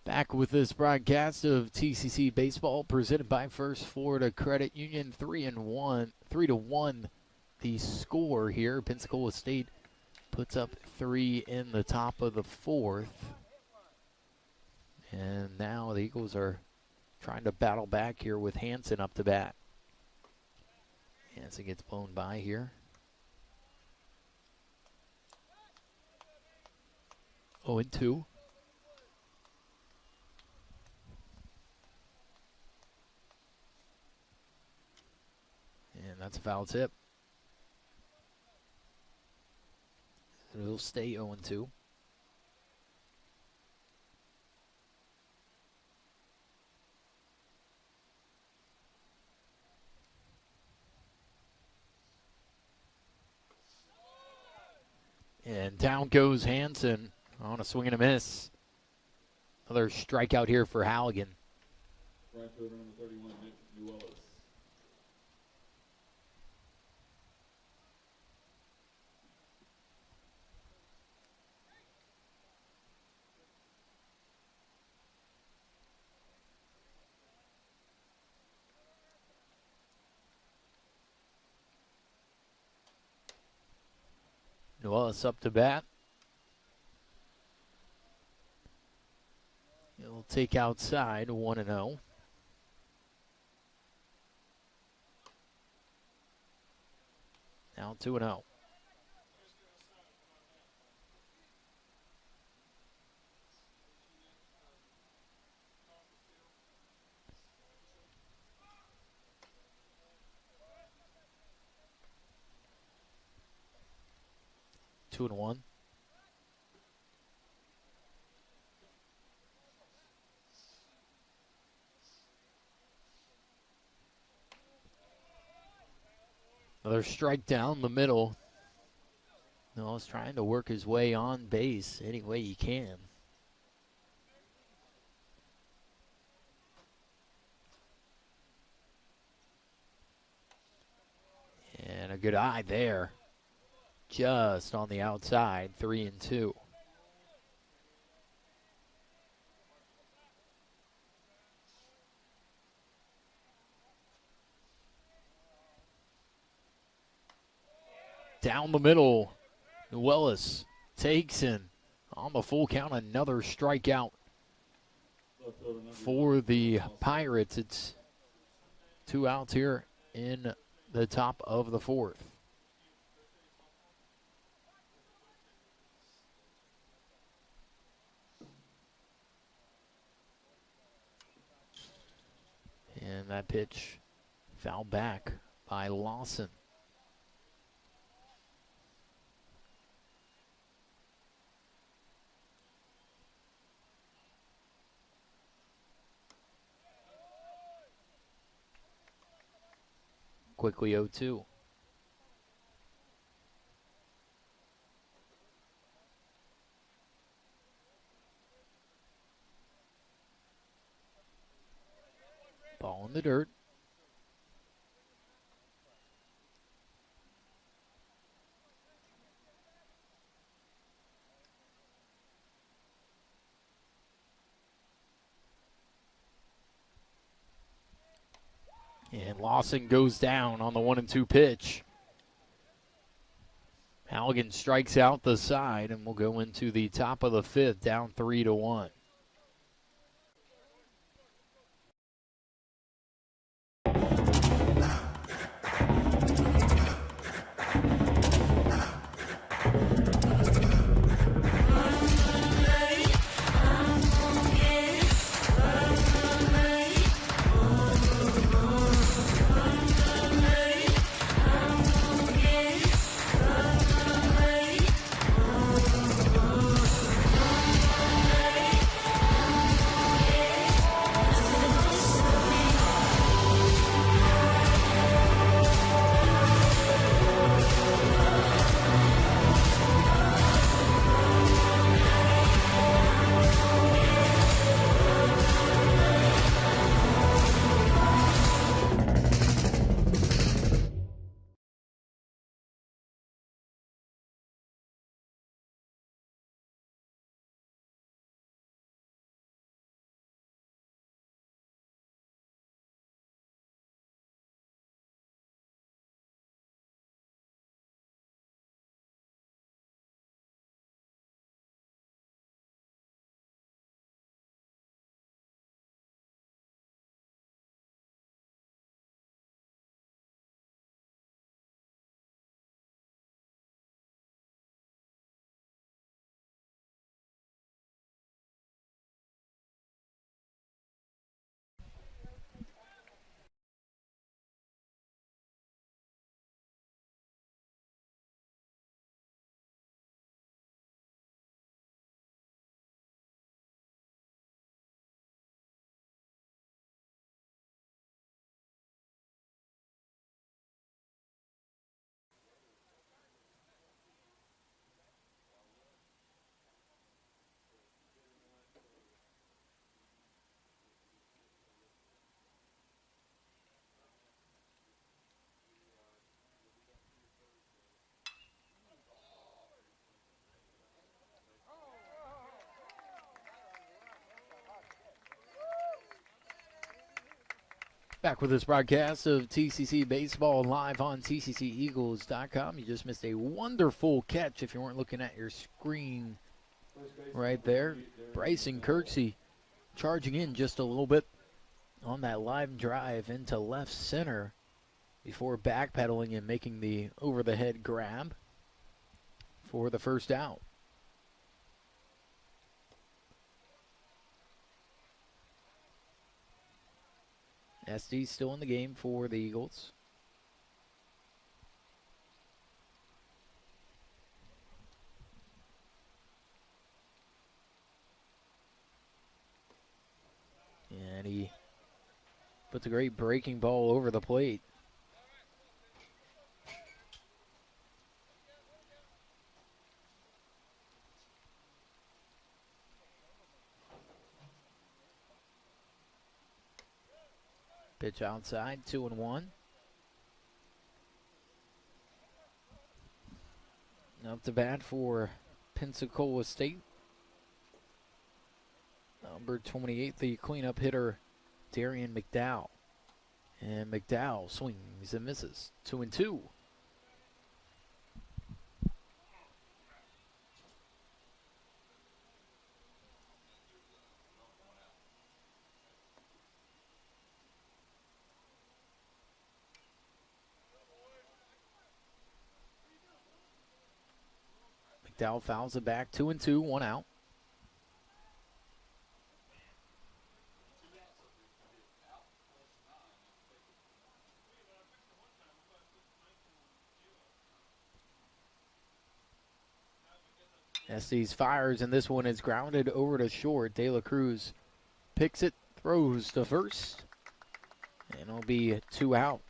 Back with this broadcast of TCC baseball presented by First Florida Credit Union. 3-1 the score here. Pensacola State puts up 3 in the top of the 4th. And now the Eagles are trying to battle back here with Hansen up to bat. Hansen gets blown by here. 0-2. And that's a foul tip. It'll stay 0-2. And down goes Hansen on a swing and a miss. Another strikeout here for Halligan. Right fielder number 31, Nick Newellis. Newellis up to bat. He'll take outside 1-0. Now 2-0. Two and one. Another strike down the middle. Noah's trying to work his way on base any way he can. And a good eye there. Just on the outside, 3-2. Down the middle, Newellis takes in on the full count, another strikeout for the Pirates. It's 2 outs here in the top of the 4th. And that pitch fouled back by Lawson. Quickly 0-2. Ball in the dirt. And Lawson goes down on the 1-2 pitch. Halligan strikes out the side, and we'll go into the top of the 5th, down 3-1. Back with this broadcast of TCC Baseball live on TCCEagles.com. You just missed a wonderful catch if you weren't looking at your screen right there. Bryson Kirksey charging in just a little bit on that line drive into left center before backpedaling and making the over-the-head grab for the first out. SD still in the game for the Eagles. And he puts a great breaking ball over the plate. Pitch outside, 2-1. Up to bat for Pensacola State. Number 28, the cleanup hitter, Darian McDowell. And McDowell swings and misses. 2-2. McDowell fouls it back. 2-2, 1 out. Estes fires, and this one is grounded over to short. De La Cruz picks it, throws to first, and it'll be 2 out.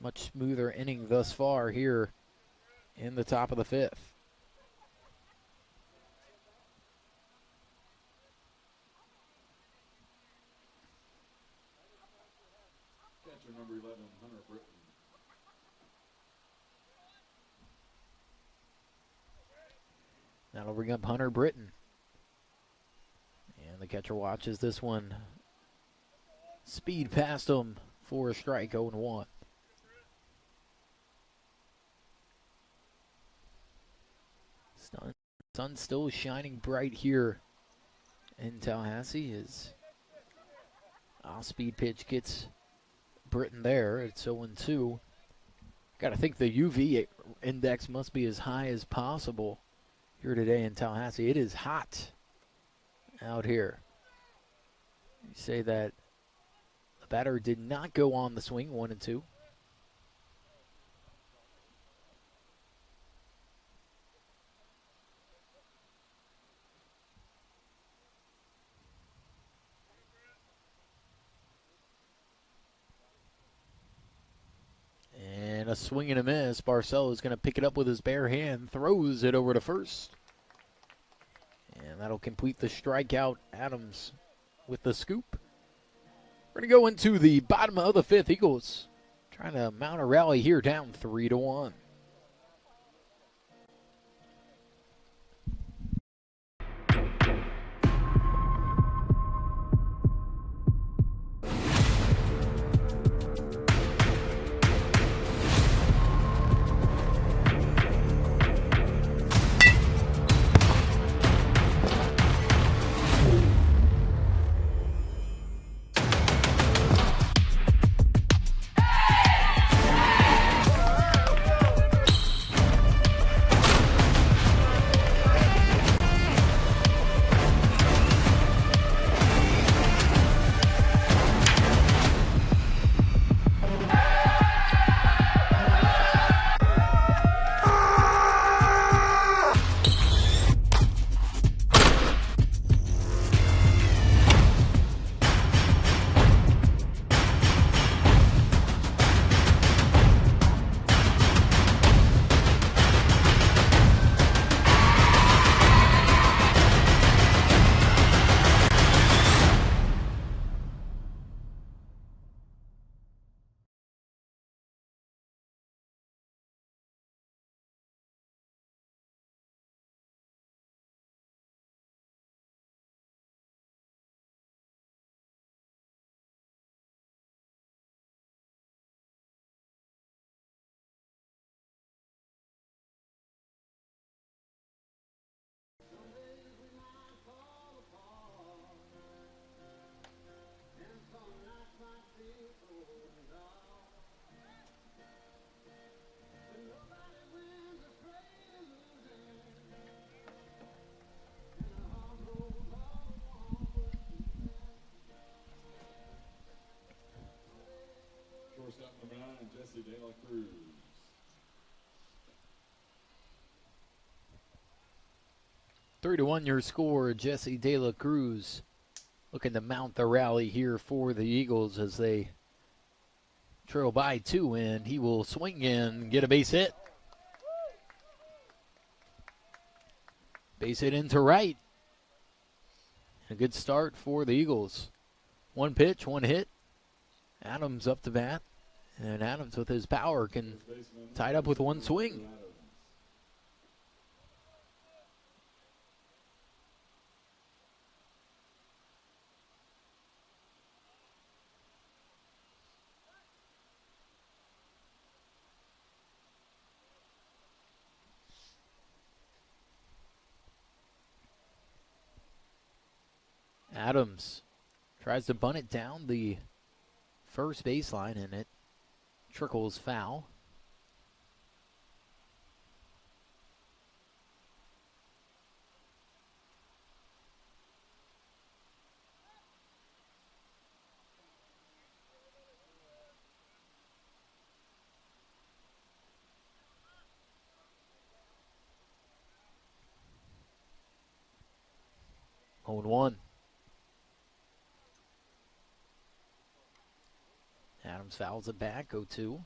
Much smoother inning thus far here in the top of the 5th. Catcher number 11, Hunter Britton. That'll bring up Hunter Britton. And the catcher watches this one. Speed past him for a strike, 0-1. Sun still shining bright here in Tallahassee as off-speed pitch gets Britton there. It's 0-2. Got to think the UV index must be as high as possible here today in Tallahassee. It is hot out here. You say that the batter did not go on the swing, 1-2. And a swing and a miss. Barcelo is going to pick it up with his bare hand, throws it over to first. And that'll complete the strikeout. Adams with the scoop. We're going to go into the bottom of the 5th. Eagles trying to mount a rally here, down 3-1. 3-1 your score. Jesse De La Cruz looking to mount the rally here for the Eagles as they trail by 2, and he will swing and get a base hit. Base hit into right. A good start for the Eagles. 1 pitch, 1 hit. Adams up to bat. And Adams with his power can tie it up with 1 swing. Adams tries to bunt it down the first baseline, and it trickles foul. Oh, 1. Adams fouls it back, 0-2.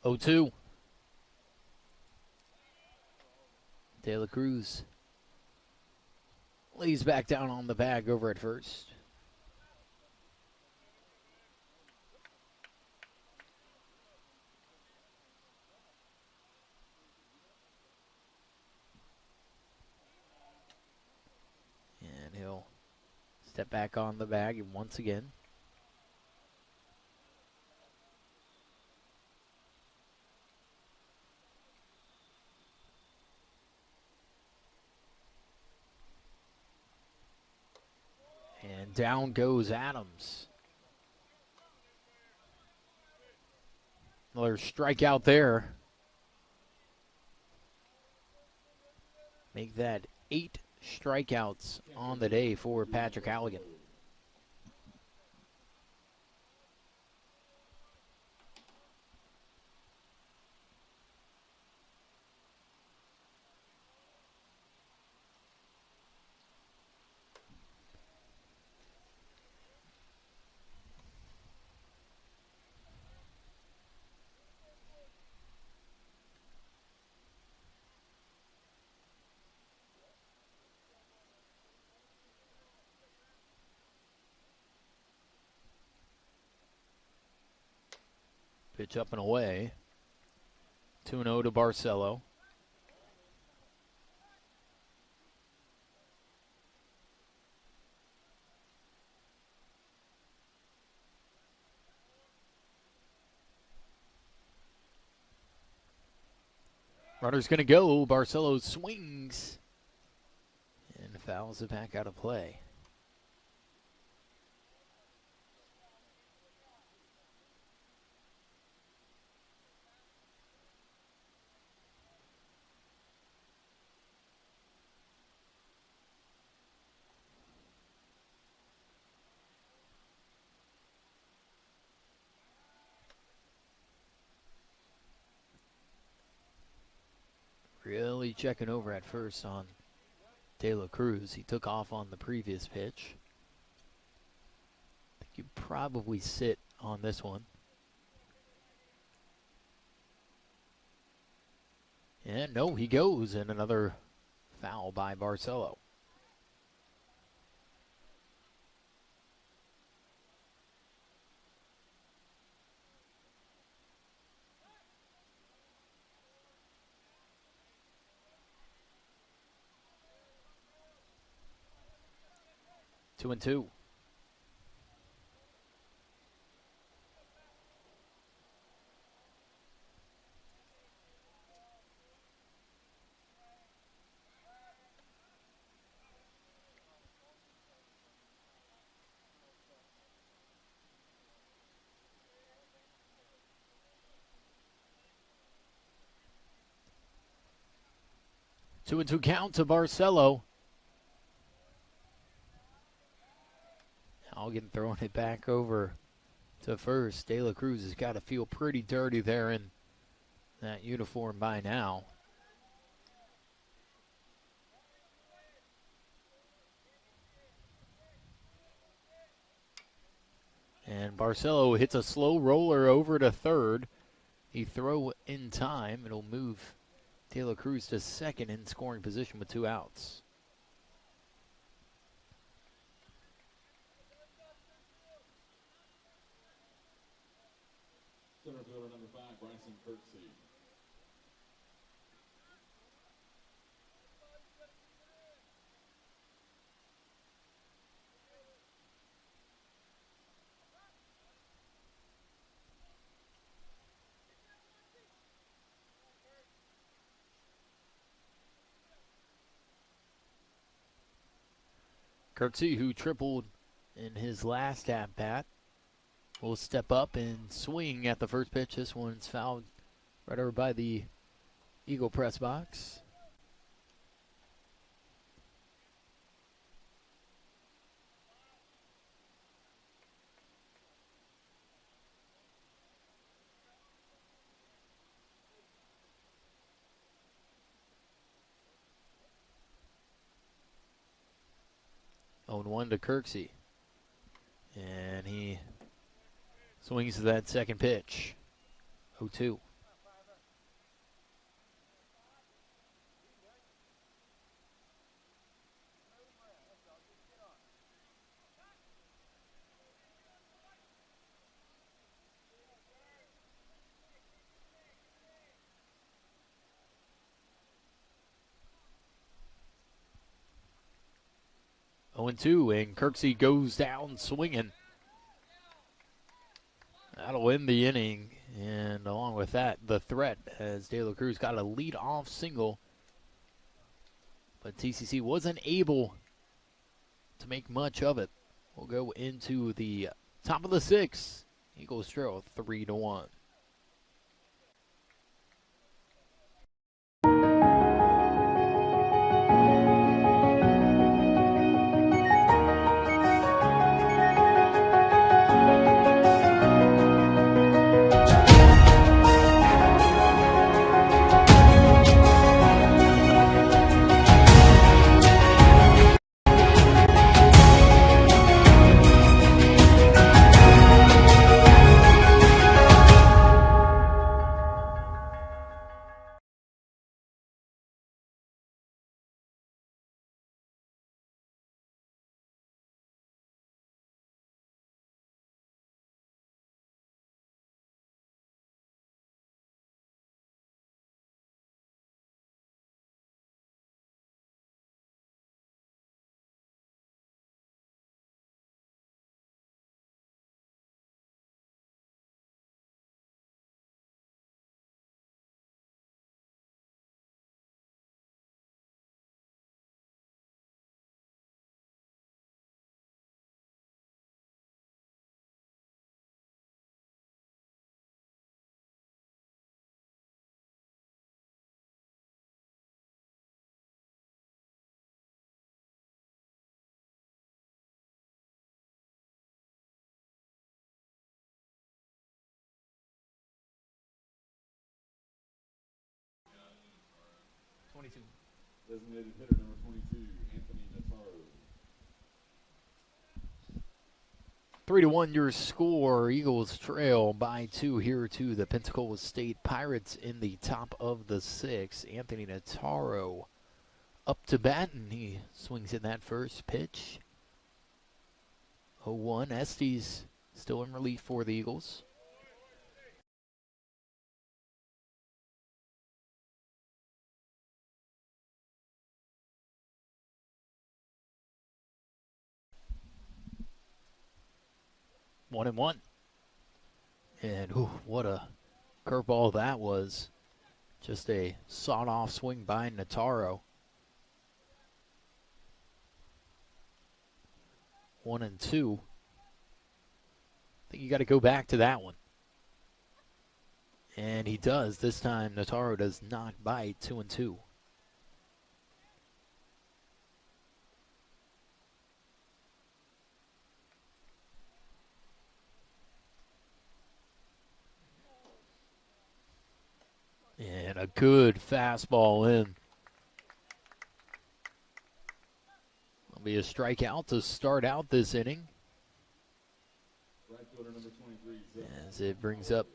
Oh, 2. De La Cruz lays back down on the bag over at first. And he'll step back on the bag once again. And down goes Adams. Another strikeout there. Make that 8 strikeouts on the day for Patrick Halligan. Pitch up and away. 2-0 to Barcelo. Runner's going to go. Barcelo swings and fouls it back out of play. Really checking over at first on De La Cruz. He took off on the previous pitch. I think you probably sit on this one. And no, he goes, and another foul by Barcelo. Two and two. 2-2 count to Barcelo. Haugen throwing it back over to first. De La Cruz has got to feel pretty dirty there in that uniform by now. And Barcelo hits a slow roller over to third. The throw in time. It'll move De La Cruz to second in scoring position with 2 outs. Center fielder number 5, Bryson Kirksey. Kirksey, who tripled in his last at-bat, will step up and swing at the first pitch. This one's fouled right over by the Eagle press box. Oh, 1 to Kirksey. And he swings to that second pitch. 0-2. Oh, 2, and Kirksey goes down swinging. That'll end the inning, and along with that, the threat, as De La Cruz got a lead-off single. But TCC wasn't able to make much of it. We'll go into the top of the 6th. Eagles trail 3-1. Designated hitter number 22, Anthony Nataro. 3-1 your score. Eagles trail by 2 here to the Pensacola State Pirates in the top of the 6th. Anthony Nataro up to bat, and he swings in that first pitch. 0-1. Estes still in relief for the Eagles. One and one. And what a curveball that was. Just a sawed-off swing by Nataro. 1-2. I think you got to go back to that one. And he does. This time Nataro does not bite. 2-2. And a good fastball in. It'll be a strikeout to start out this inning. Right fielder number 23, Zach. As it brings up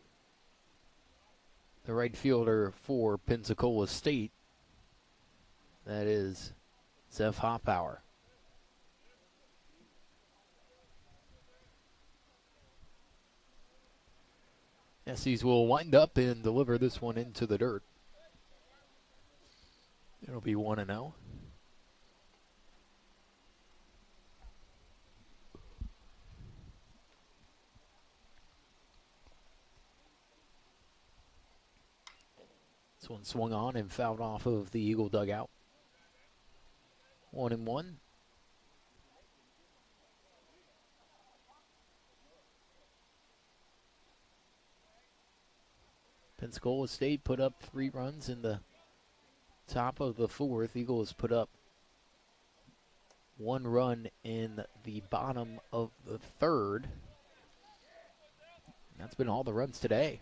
the right fielder for Pensacola State. That is Zeph Hoppauer. Estes will wind up and deliver this one into the dirt. It'll be 1-0. This one swung on and fouled off of the Eagle dugout. 1-1. Pensacola State put up 3 runs in the top of the 4th. Eagles put up 1 run in the bottom of the 3rd. That's been all the runs today.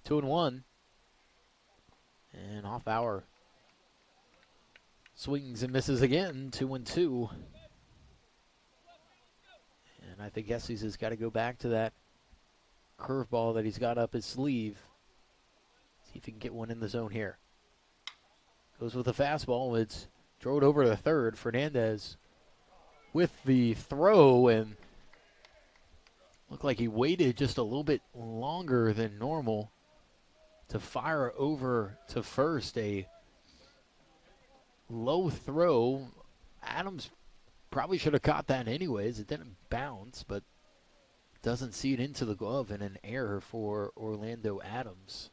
Two and one. And Hoffauer swings and misses again. 2-2. And I think Estes has got to go back to that curveball that he's got up his sleeve. See if he can get one in the zone here. Goes with a fastball. It's thrown over to third. Fernandez with the throw, and looked like he waited just a little bit longer than normal to fire over to first. A low throw. Adams probably should have caught that anyways. It didn't bounce, but doesn't see it into the glove, and an error for Orlando Adams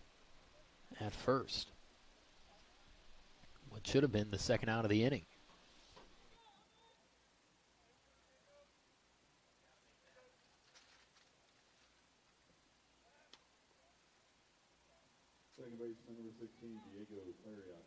at first. What should have been the second out of the inning. Second baseman number 16, Diego Clarion.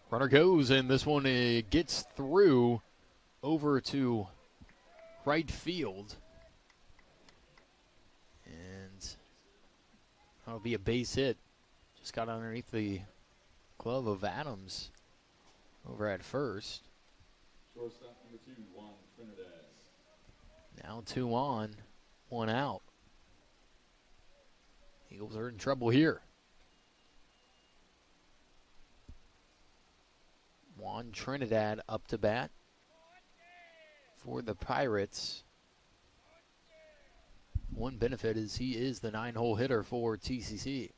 Runner goes, and this one gets through over to right field. And that'll be a base hit. Just got underneath the glove of Adams over at first. Shortstop number 2, Juan Trinidad. Now 2 on, 1 out. Eagles are in trouble here. Juan Trinidad up to bat for the Pirates. One benefit is he is the 9-hole hitter for TCC.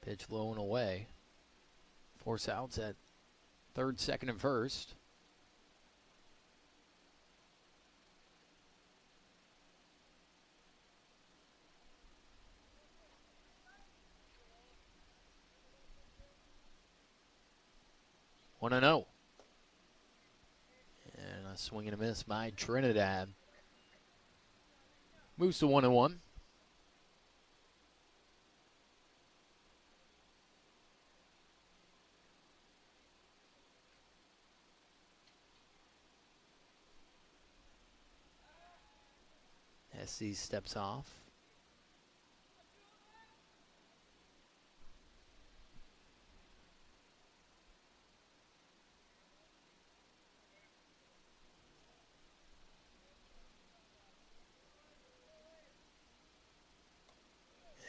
Pitch low and away. 4 outs at third, second, and first. One and 0. And a swing and a miss by Trinidad. Moves to 1-1. SC steps off.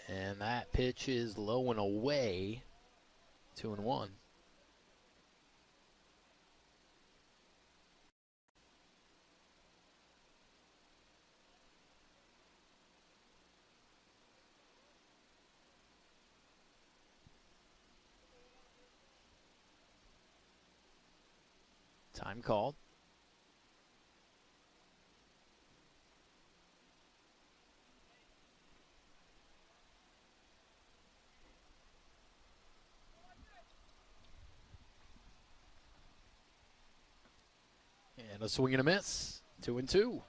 And that pitch is low and away. 2-1. Time called. And a swing and a miss. 2-2.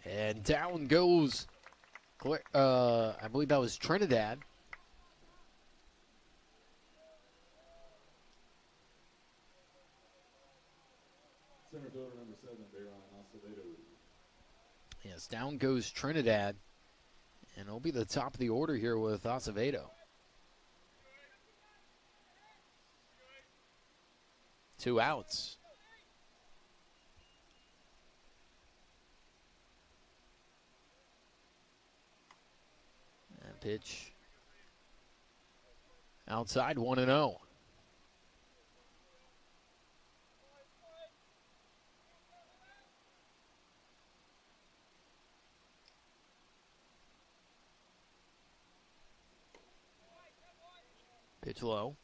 And down goes, I believe that was Trinidad. Center fielder number 7, Bayron Acevedo. Yes, down goes Trinidad. And it'll be the top of the order here with Acevedo. 2 outs. And pitch outside, 1-0. Pitch low.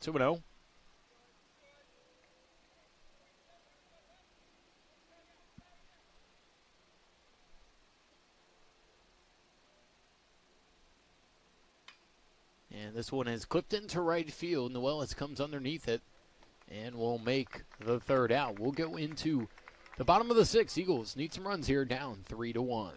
2-0. And this one is clipped into right field. Noellis comes underneath it and will make the third out. We'll go into the bottom of the 6th. Eagles need some runs here, down 3-1.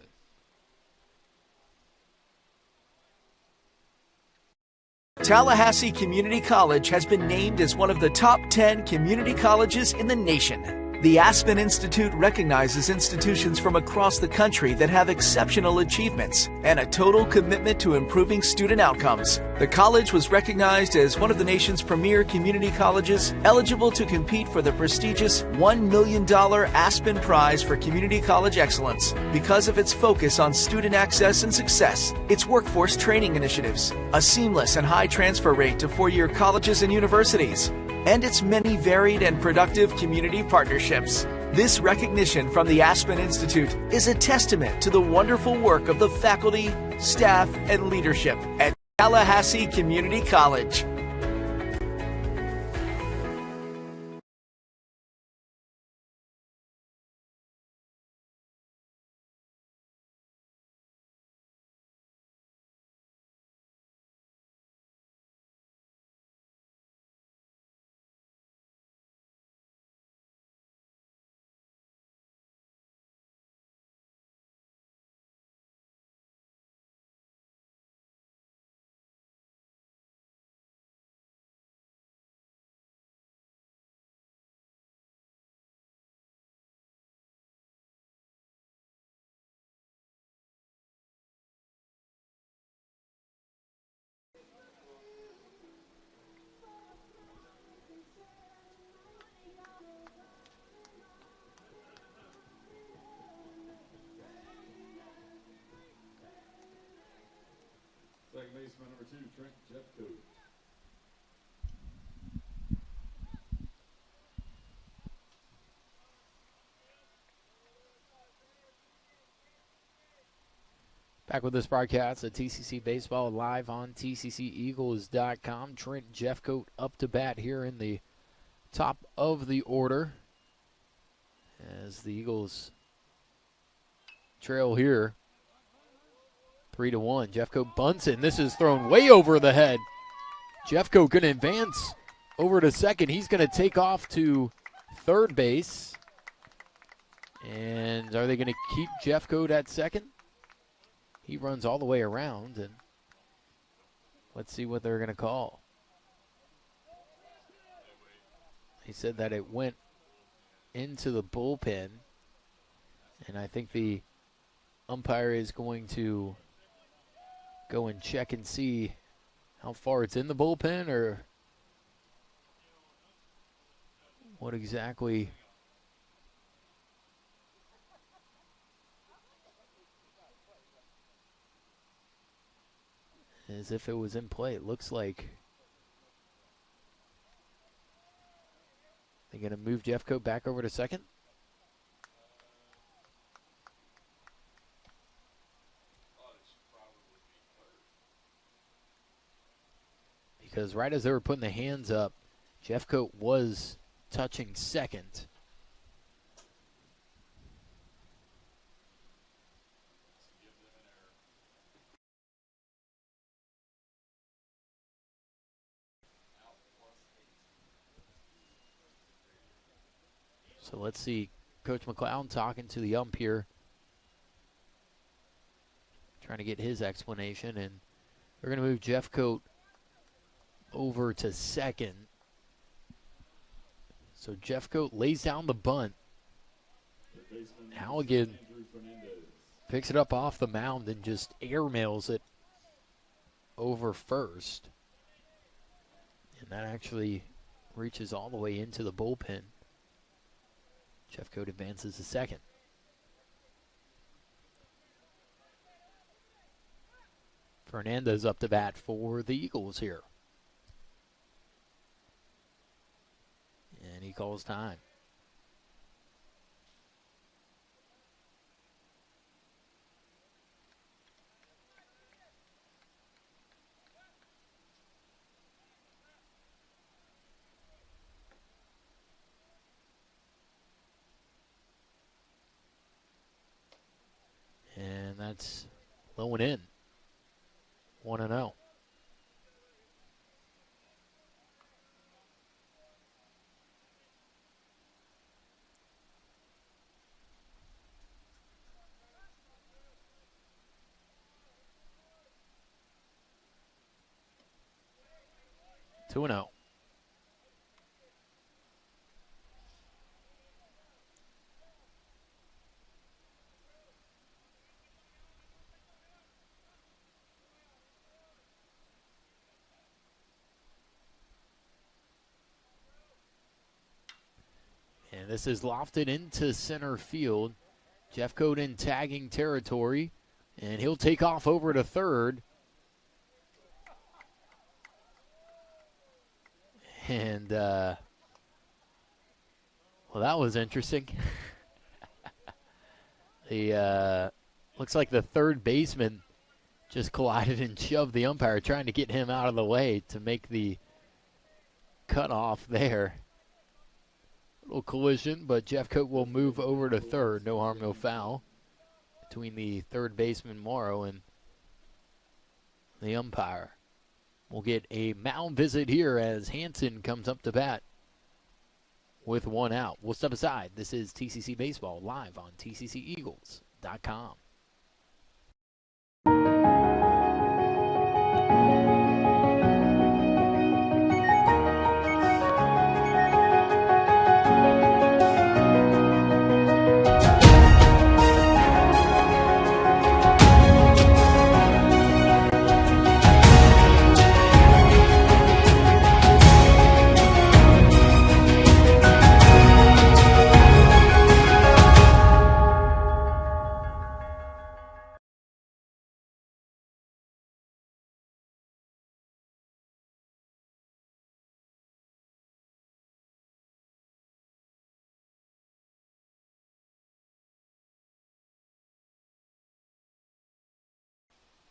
Tallahassee Community College has been named as one of the top 10 community colleges in the nation. The Aspen Institute recognizes institutions from across the country that have exceptional achievements and a total commitment to improving student outcomes. The college was recognized as one of the nation's premier community colleges eligible to compete for the prestigious $1 million Aspen Prize for Community College Excellence because of its focus on student access and success, its workforce training initiatives, a seamless and high transfer rate to four-year colleges and universities, and its many varied and productive community partnerships. This recognition from the Aspen Institute is a testament to the wonderful work of the faculty, staff, and leadership at Tallahassee Community College. Second baseman number 2, Trent Jeffcoat. Back with this broadcast of TCC Baseball live on TCCEagles.com. Trent Jeffcoat up to bat here in the top of the order as the Eagles trail here 3-1. Jeffcoat bunts it, and this is thrown way over the head. Jeffcoat going to advance over to second. He's going to take off to third base. And are they going to keep Jeffcoat at second? He runs all the way around, and let's see what they're going to call. He said that it went into the bullpen, and I think the umpire is going to go and check and see how far it's in the bullpen or what exactly. As if it was in play. It looks like they're going to move Jeffcoat back over to second. because right as they were putting the hands up, Jeffcoat was touching second. So let's see Coach McLeod talking to the umpire, trying to get his explanation, and they're going to move Jeffcoat over to second. So Jeffcoat lays down the bunt. Halligan picks it up off the mound and just airmails it over first. And that actually reaches all the way into the bullpen. Jeffcoat advances to second. Fernandez up to bat for the Eagles here. And he calls time. And that's low and in. 1-0. Two and 0. And this is lofted into center field. Jeffcoat in tagging territory, and he'll take off over to third. And, well, that was interesting. Looks like the third baseman just collided and shoved the umpire, trying to get him out of the way to make the cutoff there. Little collision, but Jeffcoat will move over to third. No harm, no foul between the third baseman, Morrow, and the umpire. We'll get a mound visit here as Hansen comes up to bat with one out. We'll step aside. This is TCC Baseball live on TCCEagles.com.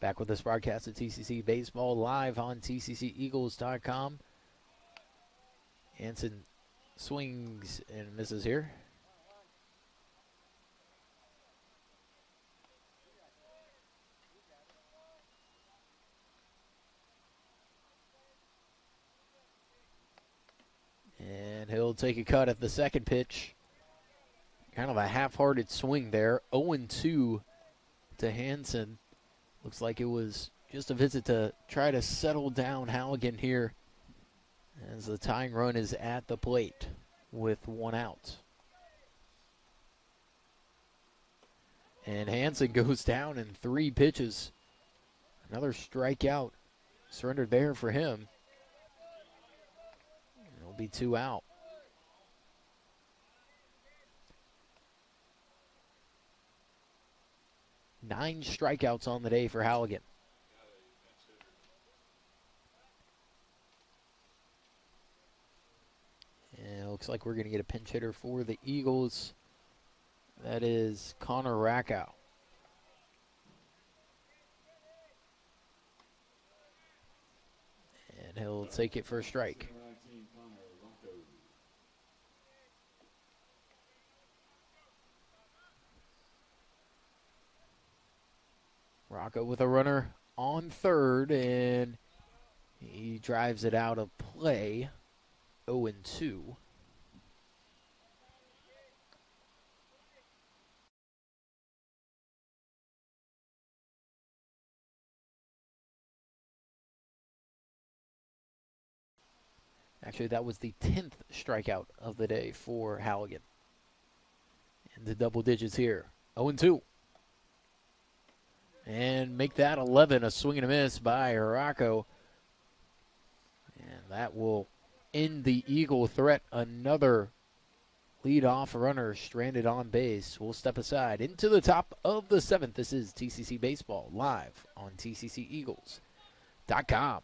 Back with this broadcast at TCC Baseball live on TCCEagles.com. Hansen swings and misses here. And he'll take a cut at the second pitch. Kind of a half-hearted swing there. 0-2 to Hansen. Looks like it was just a visit to try to settle down Halligan here as the tying run is at the plate with one out. And Hansen goes down in 3 pitches. Another strikeout surrendered there for him. It'll be 2 out. Nine strikeouts on the day for Halligan. And it looks like we're going to get a pinch hitter for the Eagles. That is Connor Rackow. And And he'll take it for a strike. Number 19, Connor Rocco. Rocco with a runner on third, and he drives it out of play. 0-2. Actually, that was the 10th strikeout of the day for Halligan. In the double digits here. 0-2. And make that 11, a swing and a miss by Rocco. And that will end the Eagle threat. Another leadoff runner stranded on base. We'll step aside into the top of the 7th. This is TCC Baseball live on TCCEagles.com.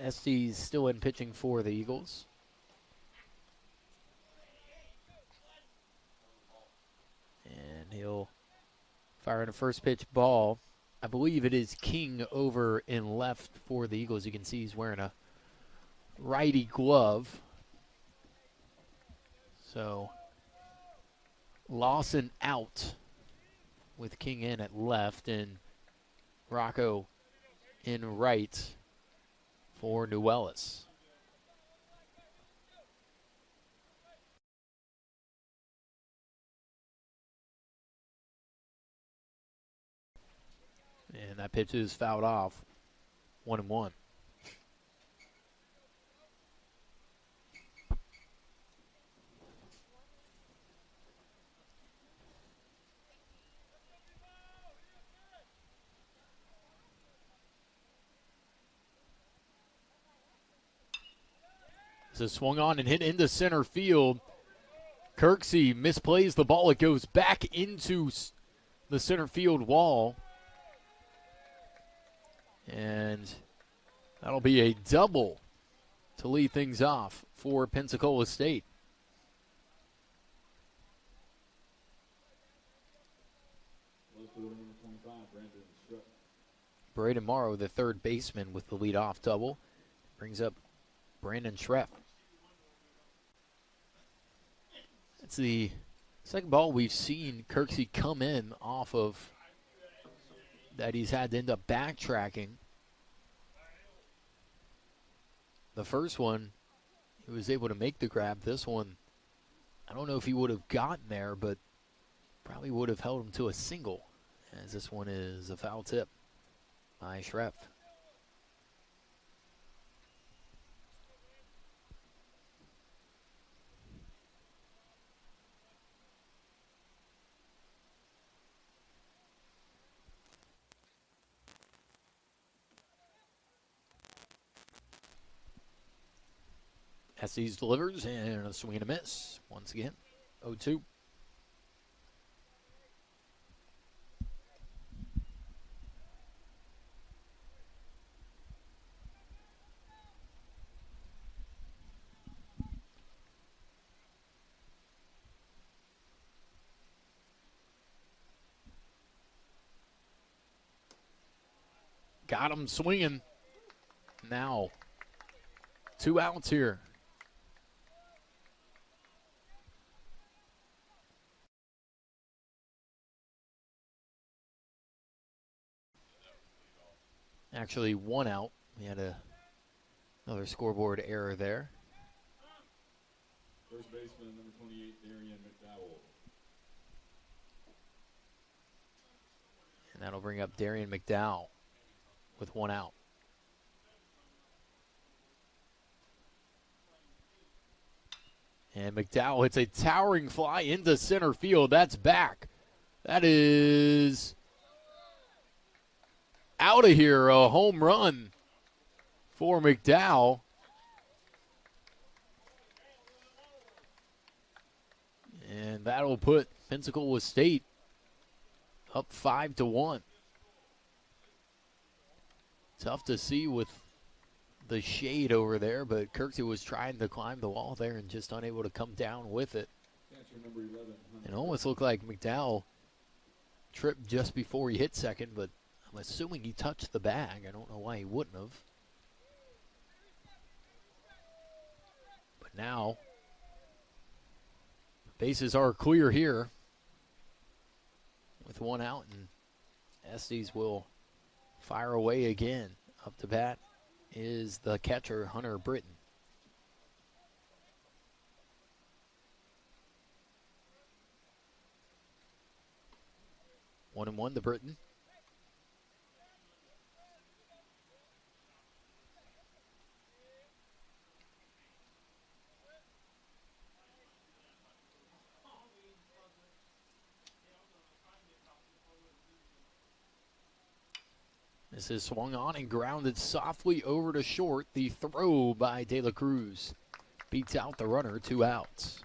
Estes still in pitching for the Eagles. And he'll fire in a first pitch ball. I believe it is King over in left for the Eagles. You can see he's wearing a righty glove. So Lawson out with King in at left and Rocco in right for Newellis. And that pitch is fouled off. 1-1. So swung on and hit into center field. Kirksey misplays the ball. It goes back into the center field wall. And that'll be a double to lead things off for Pensacola State. Braden Morrow, the third baseman, with the leadoff double, brings up Brandon Schreff. It's the second ball we've seen Kirksey come in off of that he's had to end up backtracking. The first one, he was able to make the grab. This one, I don't know if he would have gotten there, but probably would have held him to a single, as this one is a foul tip by Schreff. Estes delivers and a swing and a miss. Once again, 0-2. Got him swinging. Now, 2 outs here. Actually, 1 out. We had another scoreboard error there. First baseman, number 28, Darian McDowell. And that'll bring up Darian McDowell with 1 out. And McDowell hits a towering fly into center field. That's back. That is out of here. A home run for McDowell. And that'll put Pensacola State up 5-1. Tough to see with the shade over there, but Kirksey was trying to climb the wall there and just unable to come down with it. Catcher number 11, It almost looked like McDowell tripped just before he hit second, but I'm assuming he touched the bag. I don't know why he wouldn't have. But now, bases are clear here with 1 out, and Estes will fire away again. Up to bat is the catcher, Hunter Britton. One and one to Britton. This is swung on and grounded softly over to short. The throw by De La Cruz beats out the runner, 2 outs.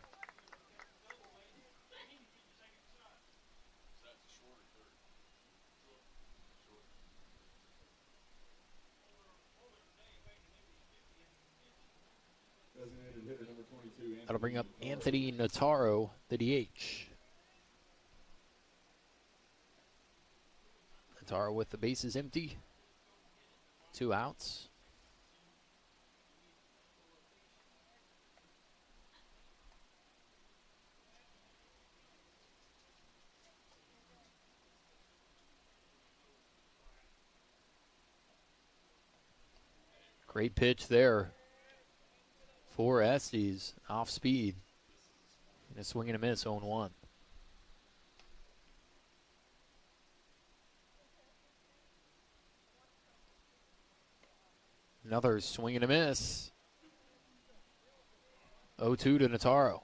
designated hitter number 22. That'll bring up Anthony Notaro, the DH. Notaro with the bases empty. 2 outs. Great pitch there for Estes, off speed. And a swing and a miss, 0-1. Another swing and a miss. 0-2 to Notaro.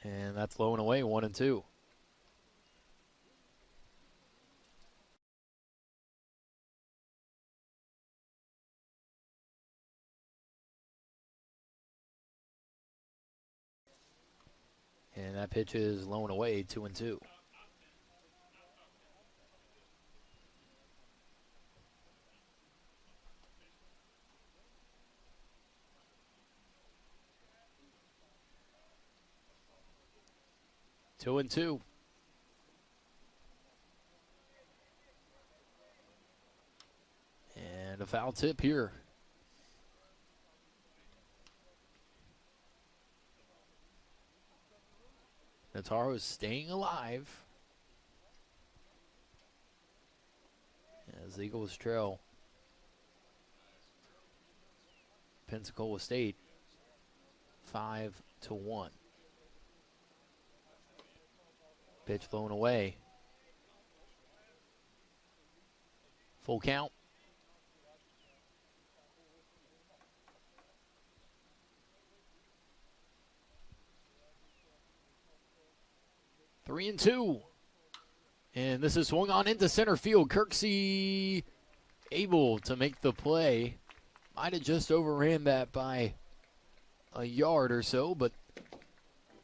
And that's low and away, 1-2. And that pitch is low and away, 2-2. Two and two. And a foul tip here. Notaro is staying alive as the Eagles trail Pensacola State 5-1. Pitch thrown away. Full count. 3-2. And this is swung on into center field. Kirksey able to make the play. Might have just overran that by a yard or so, but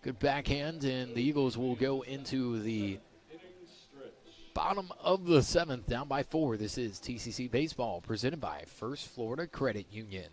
good backhand, and the Eagles will go into the bottom of the 7th, down by 4. This is TCC Baseball, presented by First Florida Credit Union.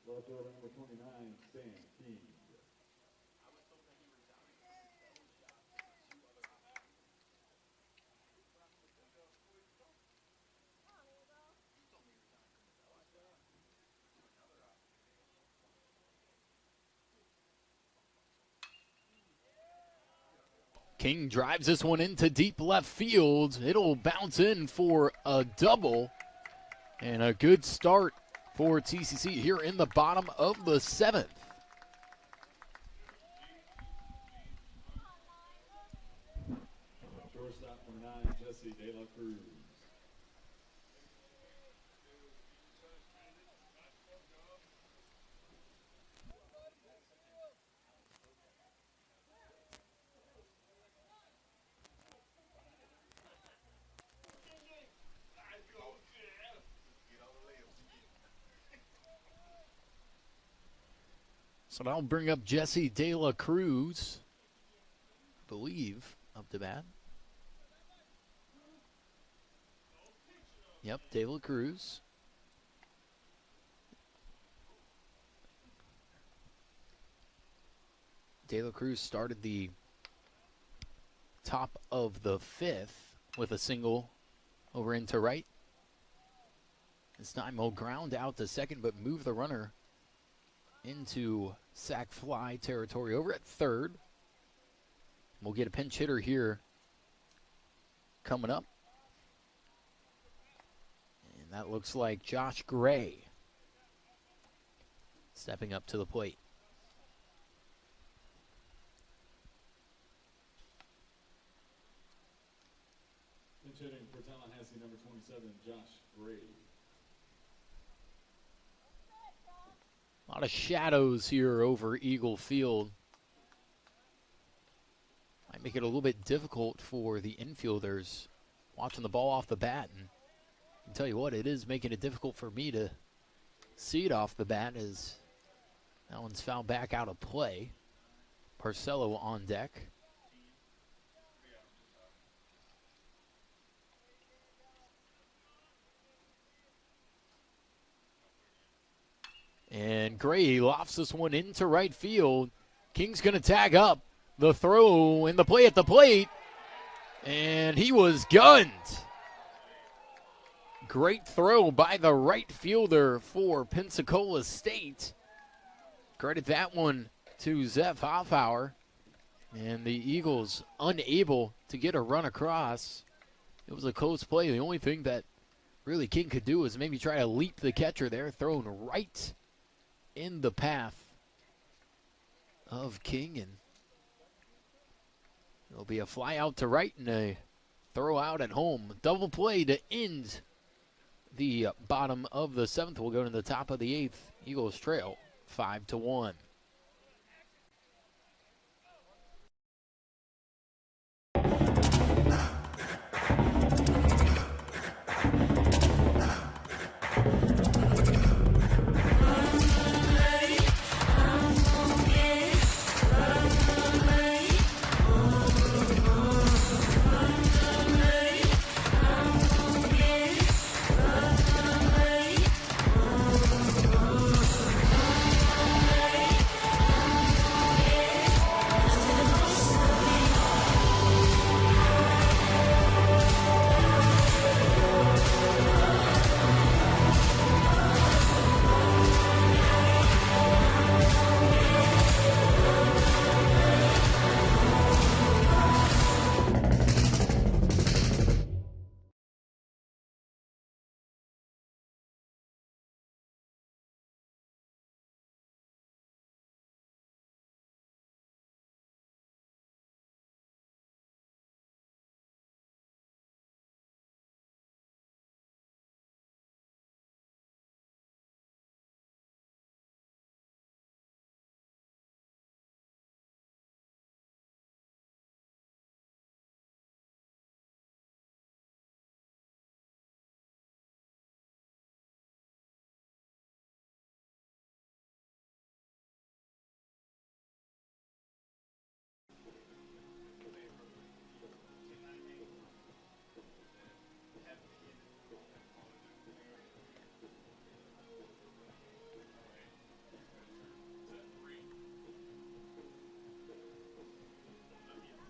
Left fielder number 29, Sam Key. King drives this one into deep left field. It'll bounce in for a double. And a good start for TCC here in the bottom of the 7th. Shortstop number 9, Jesse De La Cruz. So that'll bring up Jesse De La Cruz, I believe, up to bat. Yep, De La Cruz. De La Cruz started the top of the 5th with a single over into right. This time he'll ground out to second, but move the runner into sac fly territory over at third. We'll get a pinch hitter here coming up. And that looks like Josh Gray stepping up to the plate. Pinch hitting for Tallahassee, number 27, Josh Gray. A lot of shadows here over Eagle Field. Might make it a little bit difficult for the infielders watching the ball off the bat. And I can tell you what, it is making it difficult for me to see it off the bat as that one's fouled back out of play. Parcello on deck. And Gray lofts this one into right field. King's going to tag up. The throw and the play at the plate. And he was gunned. Great throw by the right fielder for Pensacola State. Credit that one to Zeph Hoffauer. And the Eagles unable to get a run across. It was a close play. The only thing that really King could do is maybe try to leap the catcher there, thrown right in the path of King, and it'll be a fly out to right and a throw out at home. Double play to end the bottom of the seventh. We'll go to the top of the eighth. Eagles trail 5-1.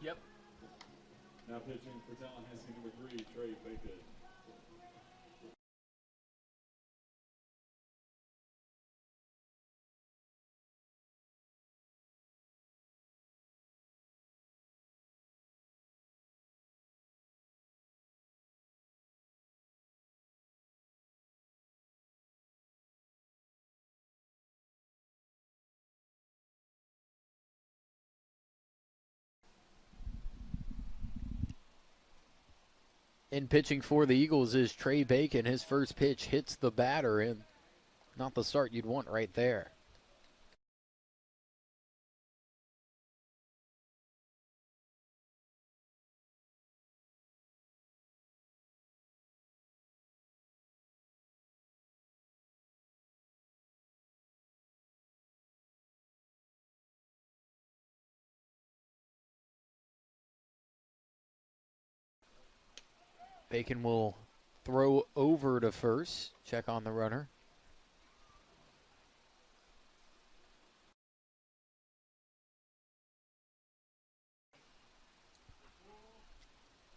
Yep. Now pitching for Tallahassee, number 3, Trey Bacon. In pitching for the Eagles is Trey Bacon. His first pitch hits the batter, and not the start you'd want right there. Bacon will throw over to first, check on the runner.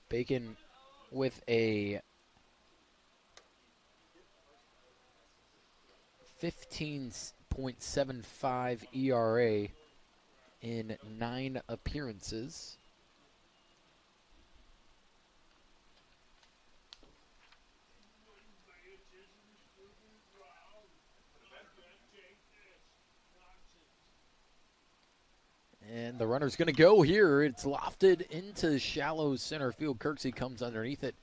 Bacon with a 15.75 ERA in 9 appearances. And the runner's going to go here. It's lofted into shallow center field. Kirksey comes underneath it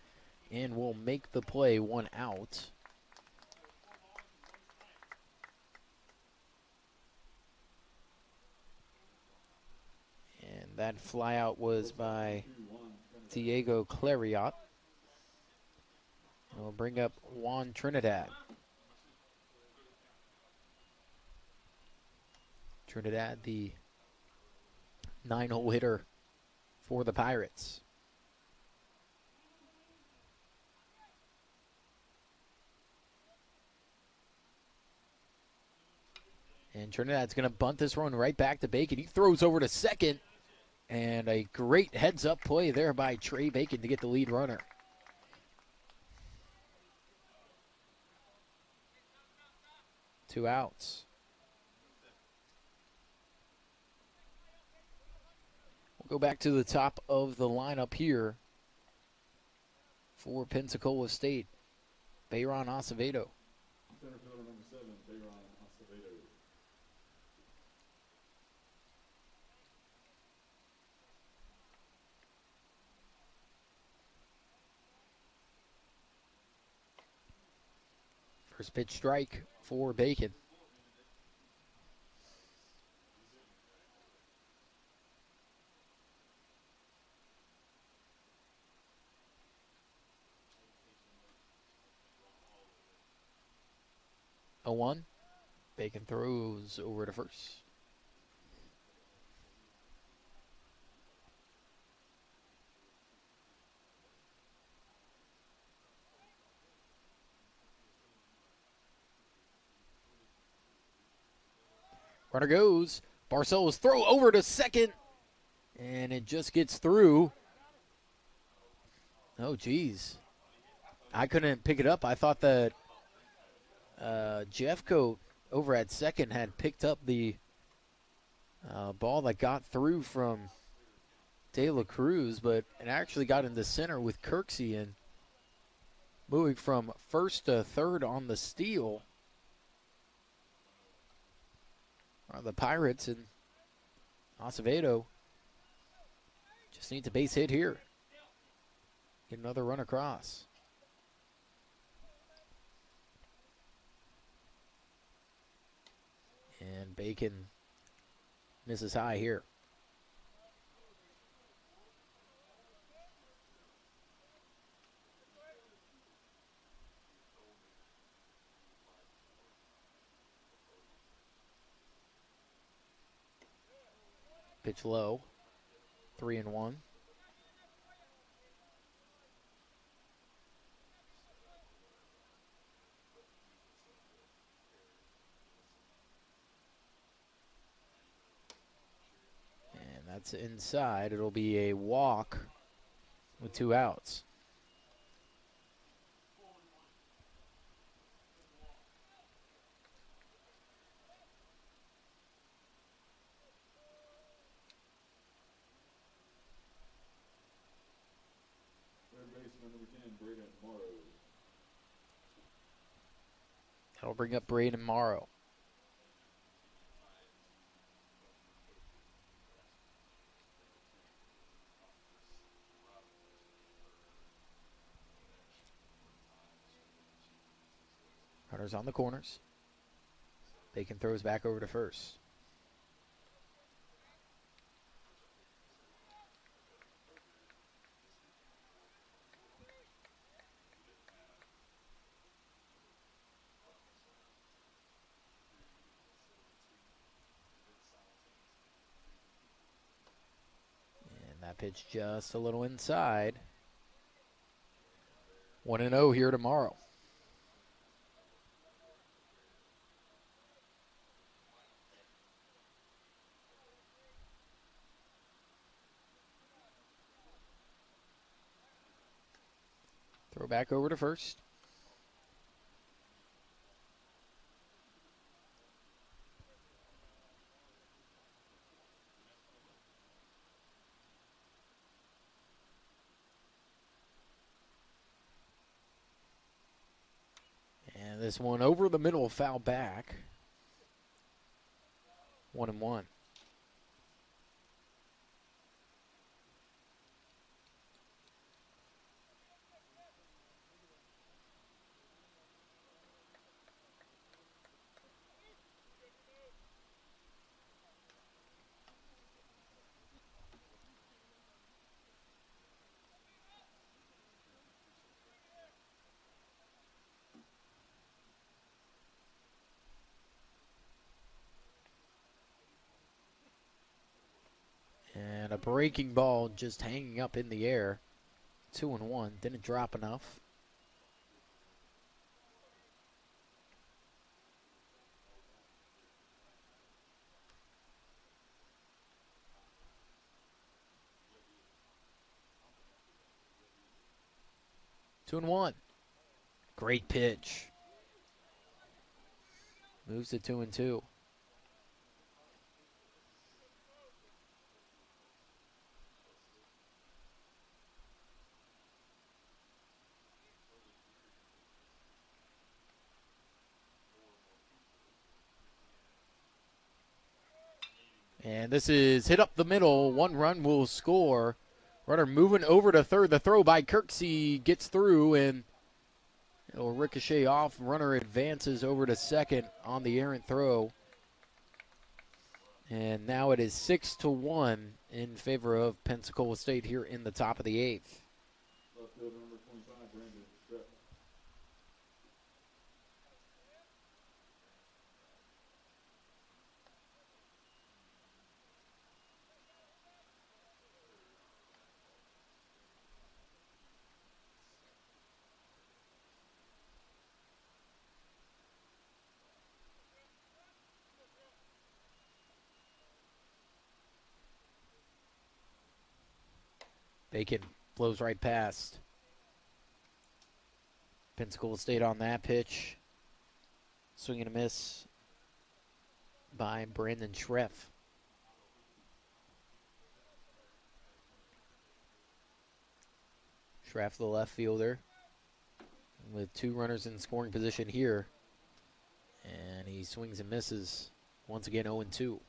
and will make the play, 1 out. And that fly out was by Diego Clariot. And we'll bring up Juan Trinidad. Trinidad, the 9-hole hitter for the Pirates. And Trinidad's going to bunt this one right back to Bacon. He throws over to second, and a great heads-up play there by Trey Bacon to get the lead runner. Two outs. We'll go back to the top of the lineup here for Pensacola State. Bayron Acevedo. Center fielder number 7, Bayron Acevedo. First pitch strike for Bacon. A 1. Bacon throws over to first. Runner goes. Barcelos throw over to second. And it just gets through. Oh, geez. I couldn't pick it up. I thought that Jeffcoat over at second had picked up the ball that got through from De La Cruz, but it actually got into center with Kirksey and moving from first to third on the steal are the Pirates, and Acevedo just needs a base hit here. Get another run across. And Bacon misses high here. Pitch low. 3-1. And that's inside. It'll be a walk with 2 outs. Number 10, Braden Morrow. That'll bring up Braden Morrow. Runners on the corners. Bacon throws back over to first. That pitch just a little inside. 1-0 here tomorrow. Throw back over to first. And this one over the middle, foul back. 1-1. And a breaking ball just hanging up in the air. 2-1. Didn't drop enough. Two and one. Great pitch. Moves to 2-2. And this is hit up the middle. 1 run will score. Runner moving over to third. The throw by Kirksey gets through, and it'll ricochet off. Runner advances over to second on the errant throw. And now it is 6-1 in favor of Pensacola State here in the top of the 8th. Left fielder number 25, Brandon Strepp. Bacon blows right past. Pensacola State on that pitch. Swing and a miss by Brandon Schreff. Schreff, the left fielder, with 2 runners in scoring position here. And he swings and misses. Once again, 0-2.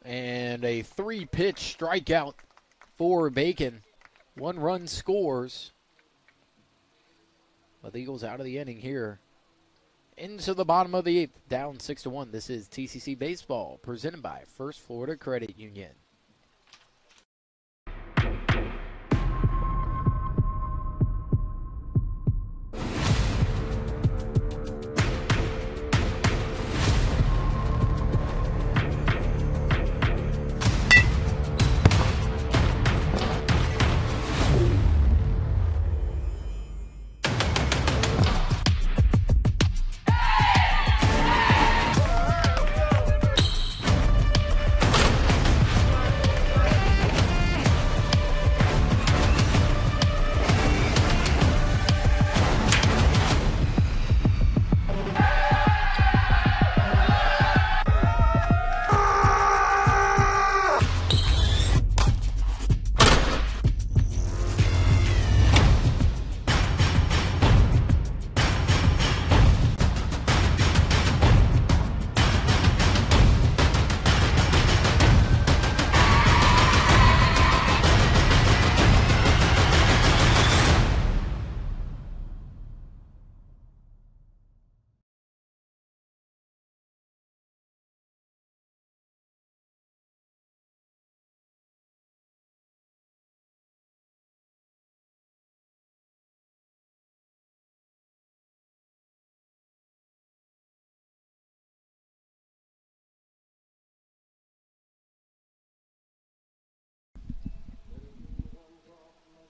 And a 3-pitch strikeout for Bacon. 1 run scores. But the Eagles out of the inning here. Into the bottom of the 8th, down 6-1. This is TCC Baseball, presented by First Florida Credit Union.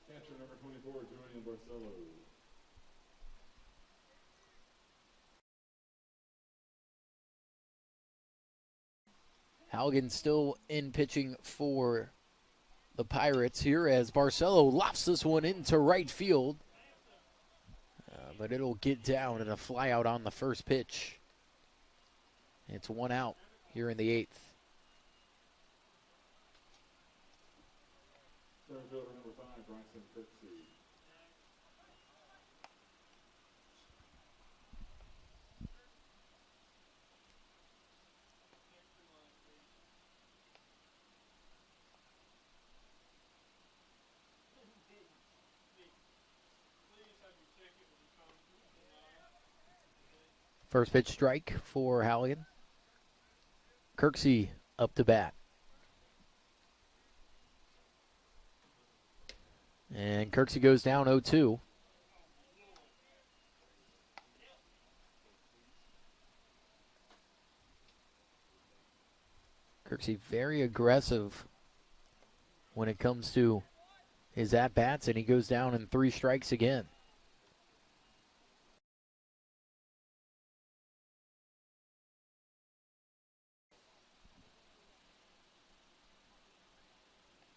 Catcher number 24, Julian Barcelo. Halligan still in pitching for the Pirates here as Barcelo lofts this one into right field. But it'll get down and a fly out on the first pitch. It's 1 out here in the 8th. Third fielder number 5, Bryson Kirksey. First pitch strike for Halligan. Kirksey up to bat. And Kirksey goes down 0-2. Kirksey very aggressive when it comes to his at-bats, and he goes down in 3 strikes again.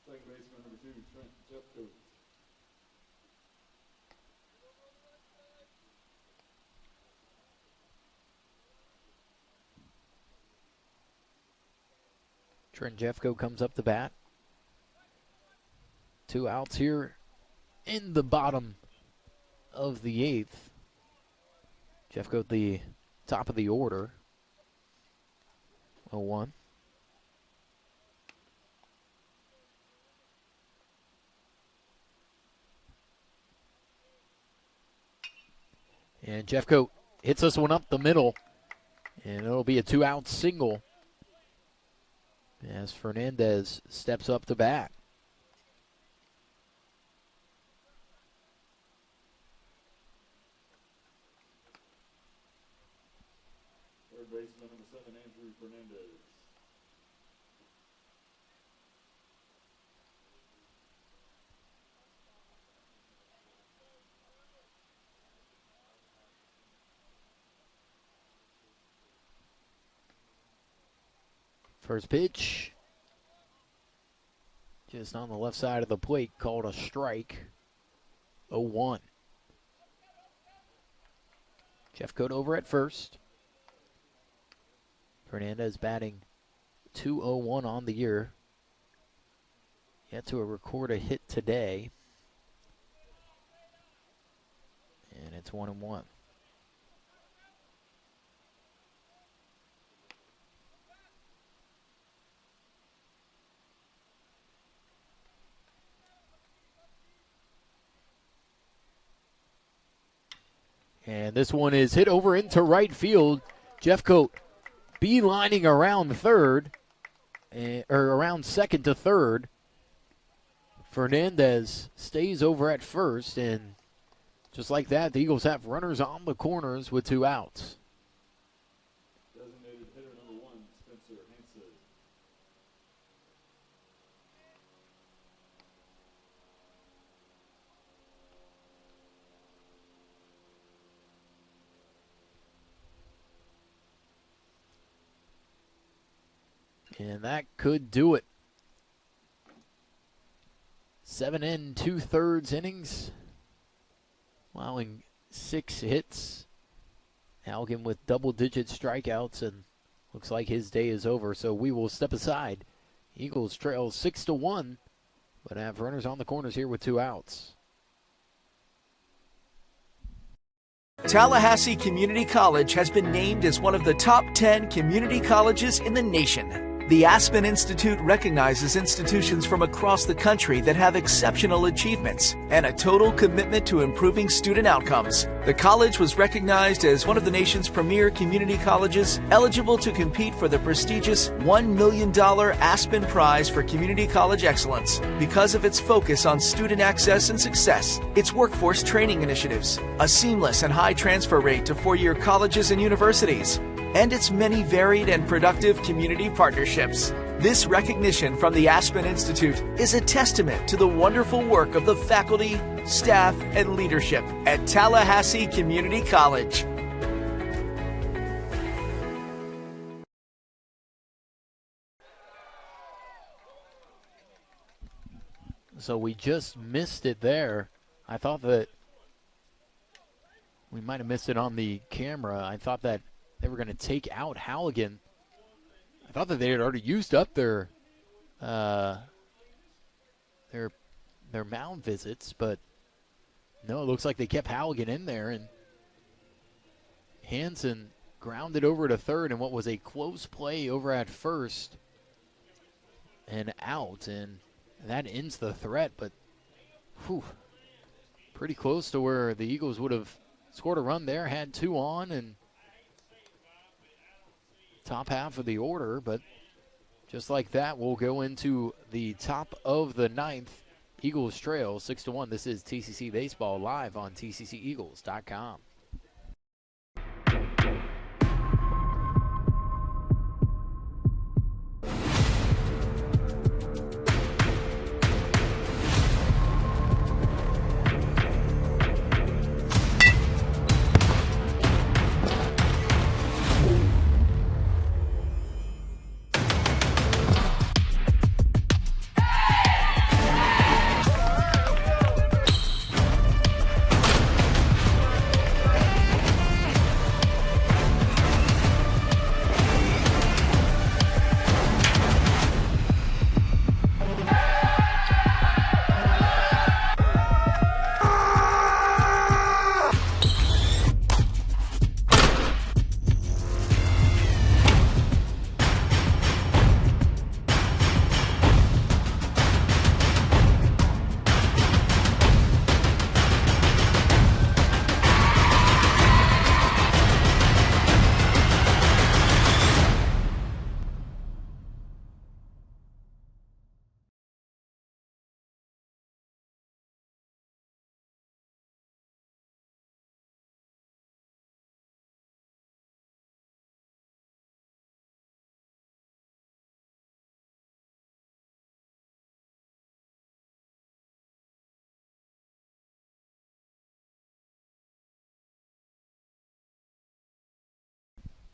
Second baseman number 2, Trent Jeffcoat. Trent Jeffco comes up to bat. 2 outs here in the bottom of the 8th. Jeffco at the top of the order. 0-1. And Jeffco hits this one up the middle, and it'll be a 2-out single as Fernandez steps up to bat. Third baseman number 7, Andrew Fernandez. First pitch, just on the left side of the plate, called a strike. 0-1. Jeffcoat over at first. Fernandez batting .201 on the year. Yet to record a hit today. And it's 1-1. And this one is hit over into right field. Jeffcoat beelining around third, or around second to third. Fernandez stays over at first, and just like that, the Eagles have runners on the corners with 2 outs. Designated hitter number 1, Spencer Hansen. And that could do it. 7 2/3 innings, allowing 6 hits. Halligan with double-digit strikeouts, and looks like his day is over. So we will step aside. Eagles trail 6-1, but have runners on the corners here with 2 outs. Tallahassee Community College has been named as one of the top 10 community colleges in the nation. The Aspen Institute recognizes institutions from across the country that have exceptional achievements and a total commitment to improving student outcomes. The college was recognized as one of the nation's premier community colleges eligible to compete for the prestigious $1 million Aspen Prize for Community College Excellence because of its focus on student access and success, its workforce training initiatives, a seamless and high transfer rate to 4-year colleges and universities, and its many varied and productive community partnerships. This recognition from the Aspen Institute is a testament to the wonderful work of the faculty, staff, and leadership at Tallahassee Community College. So we just missed it there. I thought that we might have missed it on the camera. I thought that they were going to take out Halligan. I thought that they had already used up their mound visits, but no, it looks like they kept Halligan in there, and Hansen grounded over to third in what was a close play over at first and out, and that ends the threat, but pretty close to where the Eagles would have scored a run there, had 2 on, and top half of the order, but just like that, we'll go into the top of the 9th. Eagles trail 6-1. This is TCC Baseball live on tcceagles.com.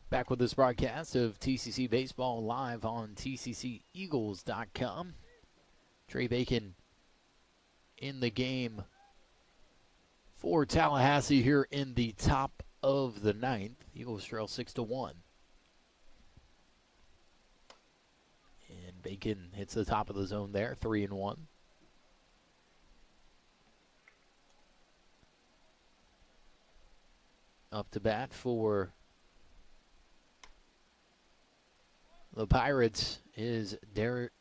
Back with this broadcast of TCC Baseball live on TCCEagles.com. Trey Bacon in the game for Tallahassee here in the top of the ninth. Eagles trail 6-1. And Bacon hits the top of the zone there, 3-1. Up to bat for the Pirates is Darian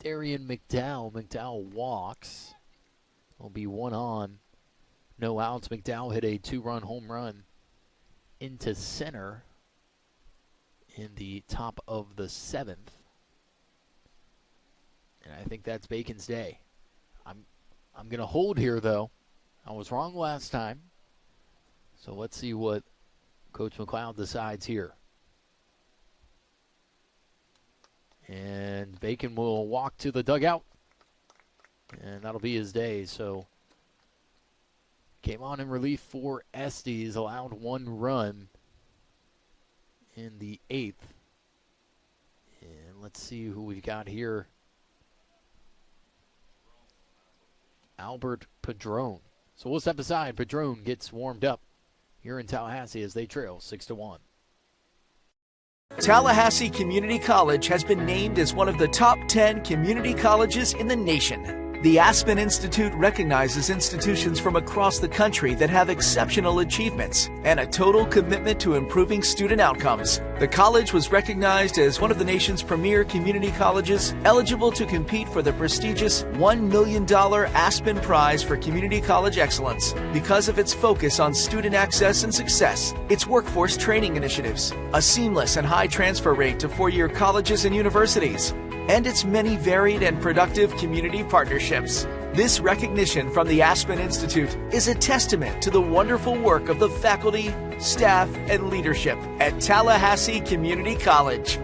McDowell. McDowell walks. Will be one on, no outs. McDowell hit a 2-run home run into center in the top of the seventh. And I think that's Bacon's day. I'm going to hold here, though. I was wrong last time. So let's see what Coach McLeod decides here. And Bacon will walk to the dugout. And that'll be his day. So came on in relief for Estes, allowed one run in the eighth. And let's see who we've got here. Albert Padron. So we'll step aside. Padron gets warmed up here in Tallahassee as they trail 6-1. Tallahassee Community College has been named as one of the top 10 community colleges in the nation. The Aspen Institute recognizes institutions from across the country that have exceptional achievements and a total commitment to improving student outcomes. The college was recognized as one of the nation's premier community colleges eligible to compete for the prestigious $1 million Aspen Prize for Community College Excellence because of its focus on student access and success, its workforce training initiatives, a seamless and high transfer rate to four-year colleges and universities, and its many varied and productive community partnerships. This recognition from the Aspen Institute is a testament to the wonderful work of the faculty, staff, and leadership at Tallahassee Community College.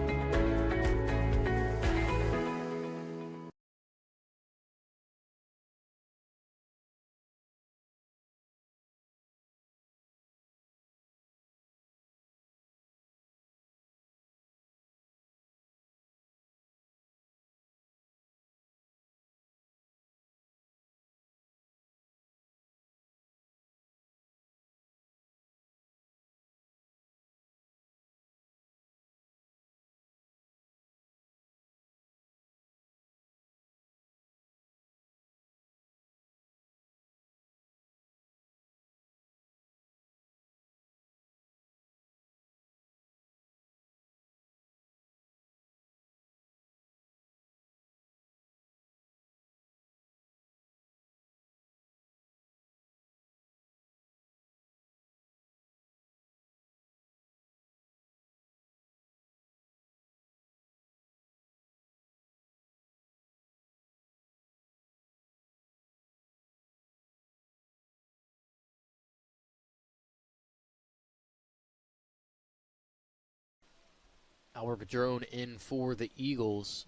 Albert Padron in for the Eagles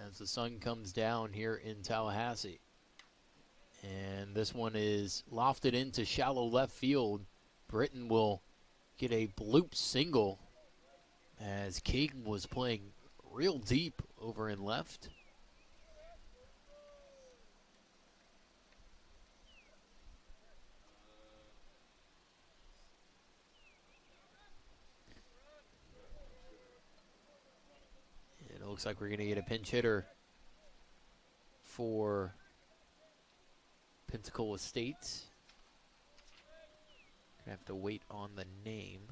as the sun comes down here in Tallahassee. And this one is lofted into shallow left field. Britton will get a bloop single as Kagan was playing real deep over in left. It looks like we're going to get a pinch hitter for Pensacola State. Gonna have to wait on the name.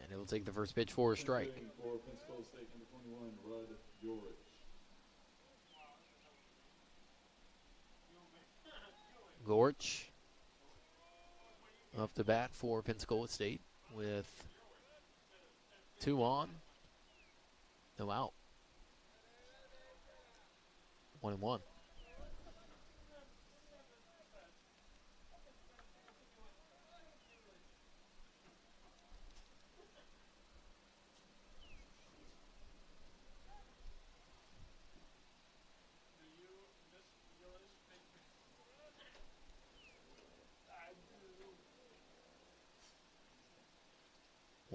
And it will take the first pitch for a strike. For Pensacola State number 21, Rudd George. Gorch up to bat for Pensacola State with 2 on, no out. 1-1.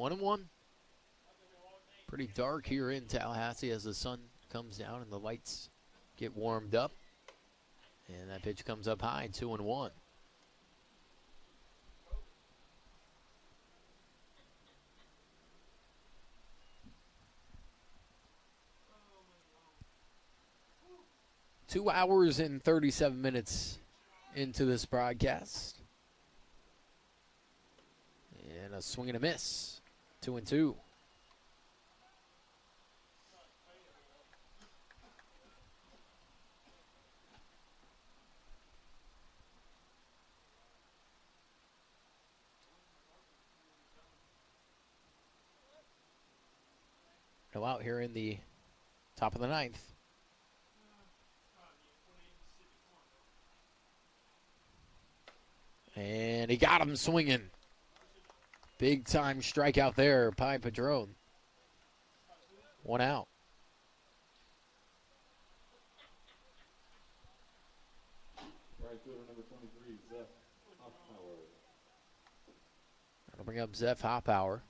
1-1. Pretty dark here in Tallahassee as the sun comes down and the lights get warmed up. And that pitch comes up high, 2-1. Two hours and 37 minutes into this broadcast. And a swing and a miss. 2-2. No out here in the top of the ninth. And he got him swinging. Big time strikeout there by Padron. 1 out. Right fielder number 23, Zeph Hoffpower. That'll bring up Zeph Hoffpower.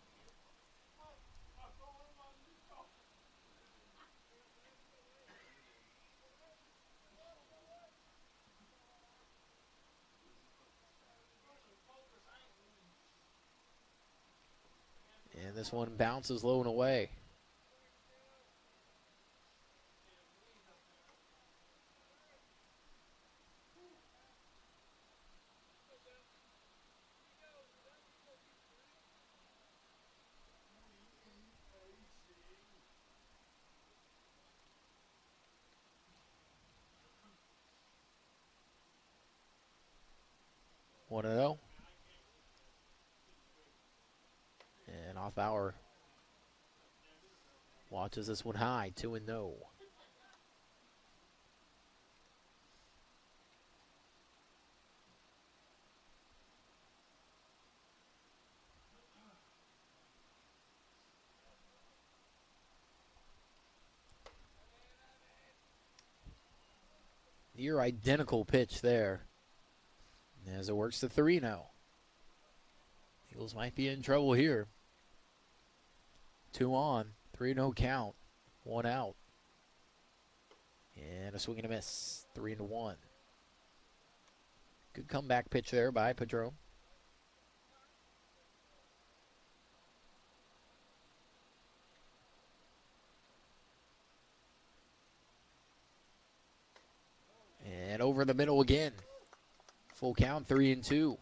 And this one bounces low and away. One and 0. And Hoffpower watches this one high, 2-0. Near identical pitch there. As it works to 3-0. Eagles might be in trouble here. 2 on, 3-0 count, 1 out. And a swing and a miss, 3-1. Good comeback pitch there by Padron. And over the middle again. Full count, 3-2.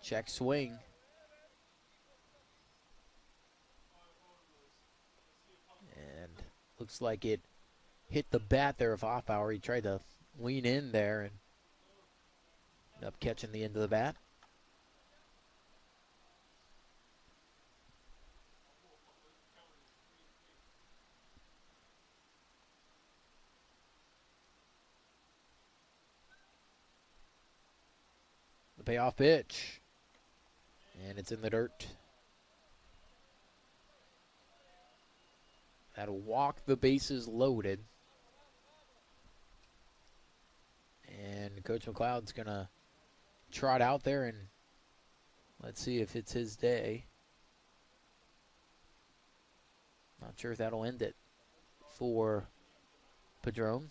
Check swing. And looks like it hit the bat there of Hoffpower. He tried to lean in there and ended up catching the end of the bat. The payoff pitch. And it's in the dirt. That'll walk the bases loaded. And Coach McLeod's going to trot out there and let's see if it's his day. Not sure if that'll end it for Padron.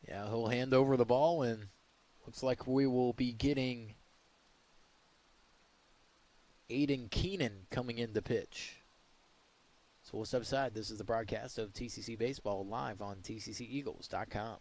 Yeah, he'll hand over the ball, and looks like we will be getting Aiden Keenan coming in to pitch. So we'll step aside. This is the broadcast of TCC Baseball live on tcceagles.com.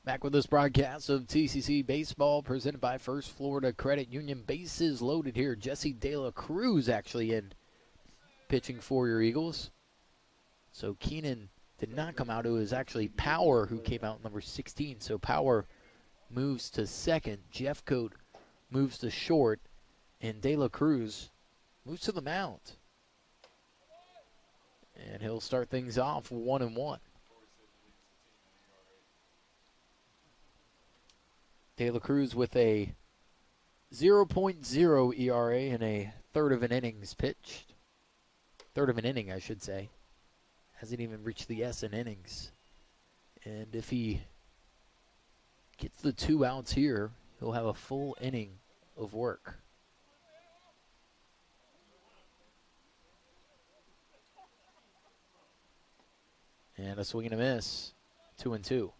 Back with this broadcast of TCC Baseball presented by First Florida Credit Union. Bases loaded here. Jesse De La Cruz actually in pitching for your Eagles. So Keenan did not come out. It was actually Power who came out number 16. So Power moves to second. Jeffcoat moves to short. And De La Cruz moves to the mound. And he'll start things off 1-1. De La Cruz with a 0.0 ERA in a third of an innings pitched. Third of an inning, I should say. Hasn't even reached the S in innings. And if he gets the 2 outs here, he'll have a full inning of work. And a swing and a miss. 2-2.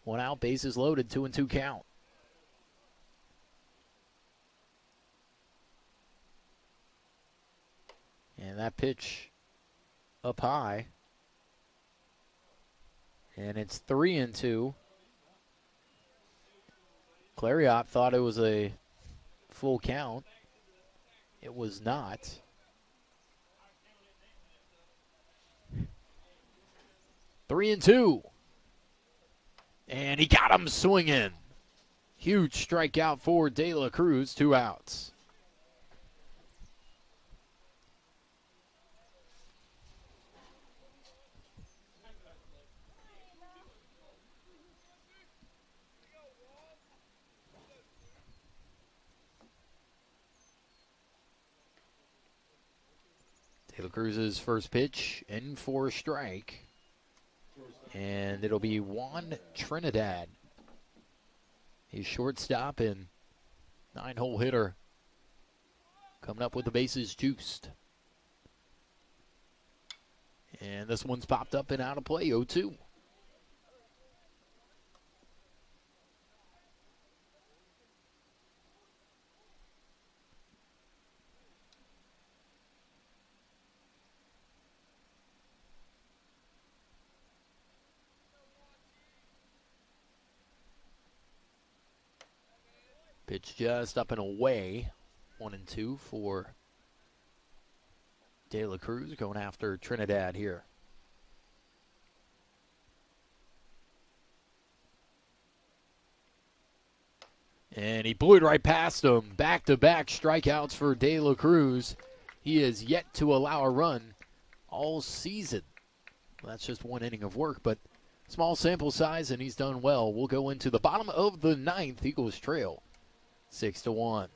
One out, bases loaded, 2-2 count. And that pitch up high. And it's 3-2. Clariot thought it was a full count. It was not. Three and two. And he got him swinging. Huge strikeout for De La Cruz, 2 outs. De La Cruz's first pitch in for a strike. And it'll be Juan Trinidad. He's shortstop and 9-hole hitter. Coming up with the bases juiced. And this one's popped up and out of play, 0-2. Pitch just up and away. 1-2 for De La Cruz going after Trinidad here. And he blew it right past him. Back-to-back strikeouts for De La Cruz. He is yet to allow a run all season. Well, that's just 1 inning of work, but small sample size, and he's done well. We'll go into the bottom of the 9th. Eagles trail 6-1.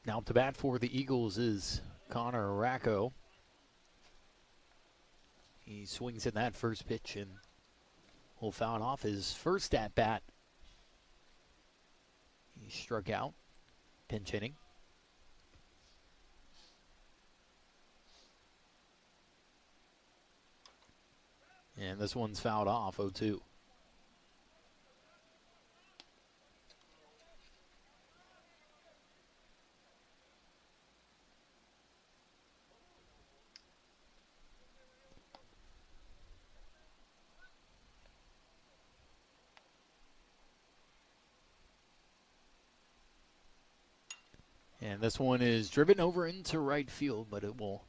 Now up to bat for the Eagles is Connor Racco. He swings at that first pitch and will foul it off his first at bat. He struck out, pinch hitting. And this one's fouled off, 0-2. And this one is driven over into right field, but it will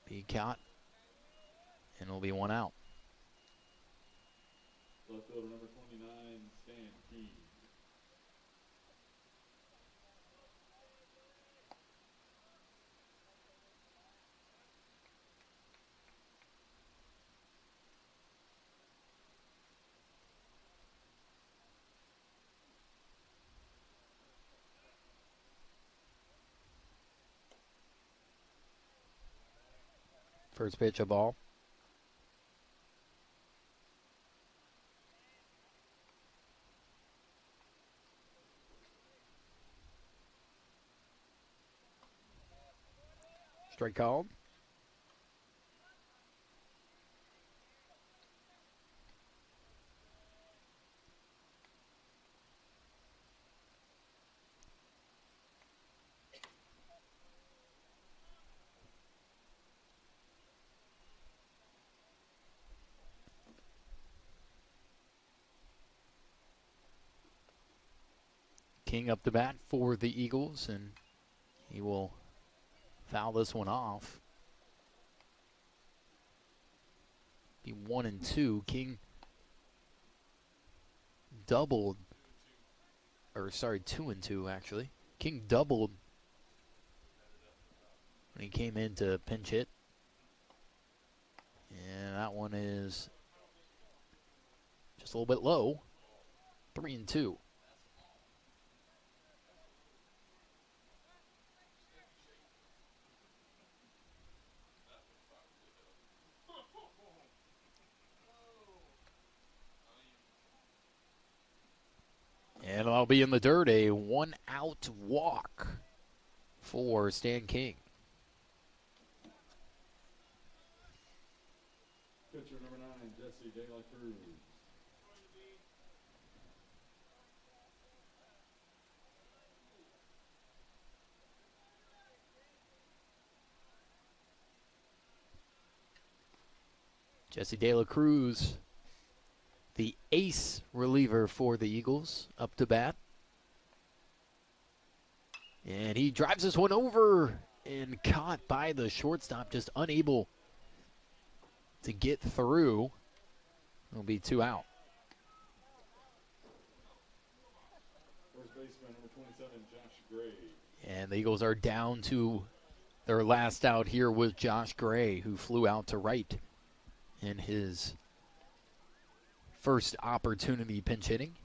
be caught, and it'll be one out. Left fielder number 29, Stan Key. First pitch, a ball. Strike called. King up to bat for the Eagles, and he will foul this one off. Be 1-2. King doubled, or sorry, 2-2 actually. King doubled when he came in to pinch hit. And that one is just a little bit low. 3-2. And I'll be in the dirt, a 1-out walk for Stan King. Pitcher number 9, Jesse De La Cruz. Jesse De La Cruz, the ace reliever for the Eagles, up to bat. And he drives this one over and caught by the shortstop, just unable to get through. It'll be 2 out. First baseman number 27, Josh Gray. And the Eagles are down to their last out here with Josh Gray, who flew out to right in his first opportunity pinch hitting.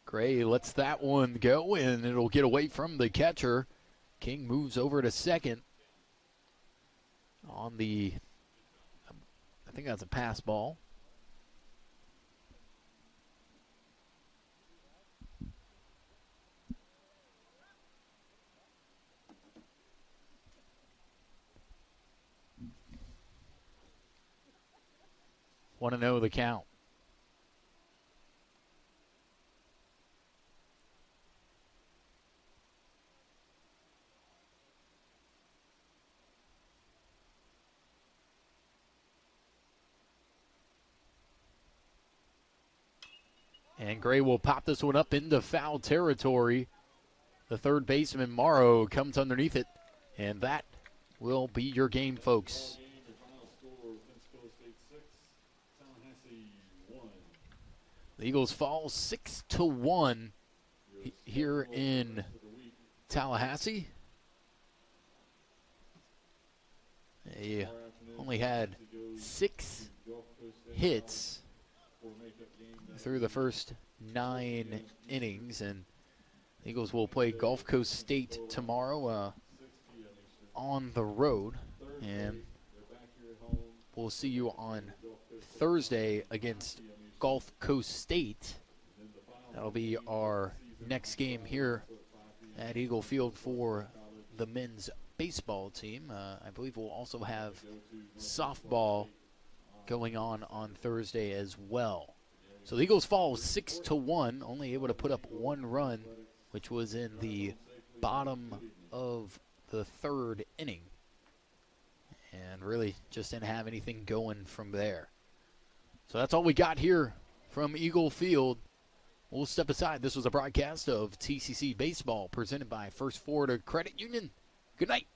Gray lets that one go, and it'll get away from the catcher. King moves over to second on the, I think that's a pass ball. Want to know the count. And Gray will pop this one up into foul territory. The third baseman, Morrow, comes underneath it. And that will be your game, folks. Your final score, Pensacola State 6, Tallahassee 1. The Eagles fall 6-1 here in Tallahassee. They only had 6 hits through the first 9 innings, and the Eagles will play Gulf Coast State tomorrow on the road, and we'll see you on Thursday against Gulf Coast State. That'll be our next game here at Eagle Field for the men's baseball team. I believe we'll also have softball going on Thursday as well. So the Eagles fall 6-1, only able to put up 1 run, which was in the bottom of the 3rd inning. And really just didn't have anything going from there. So that's all we got here from Eagle Field. We'll step aside. This was a broadcast of TCC Baseball presented by First Florida Credit Union. Good night.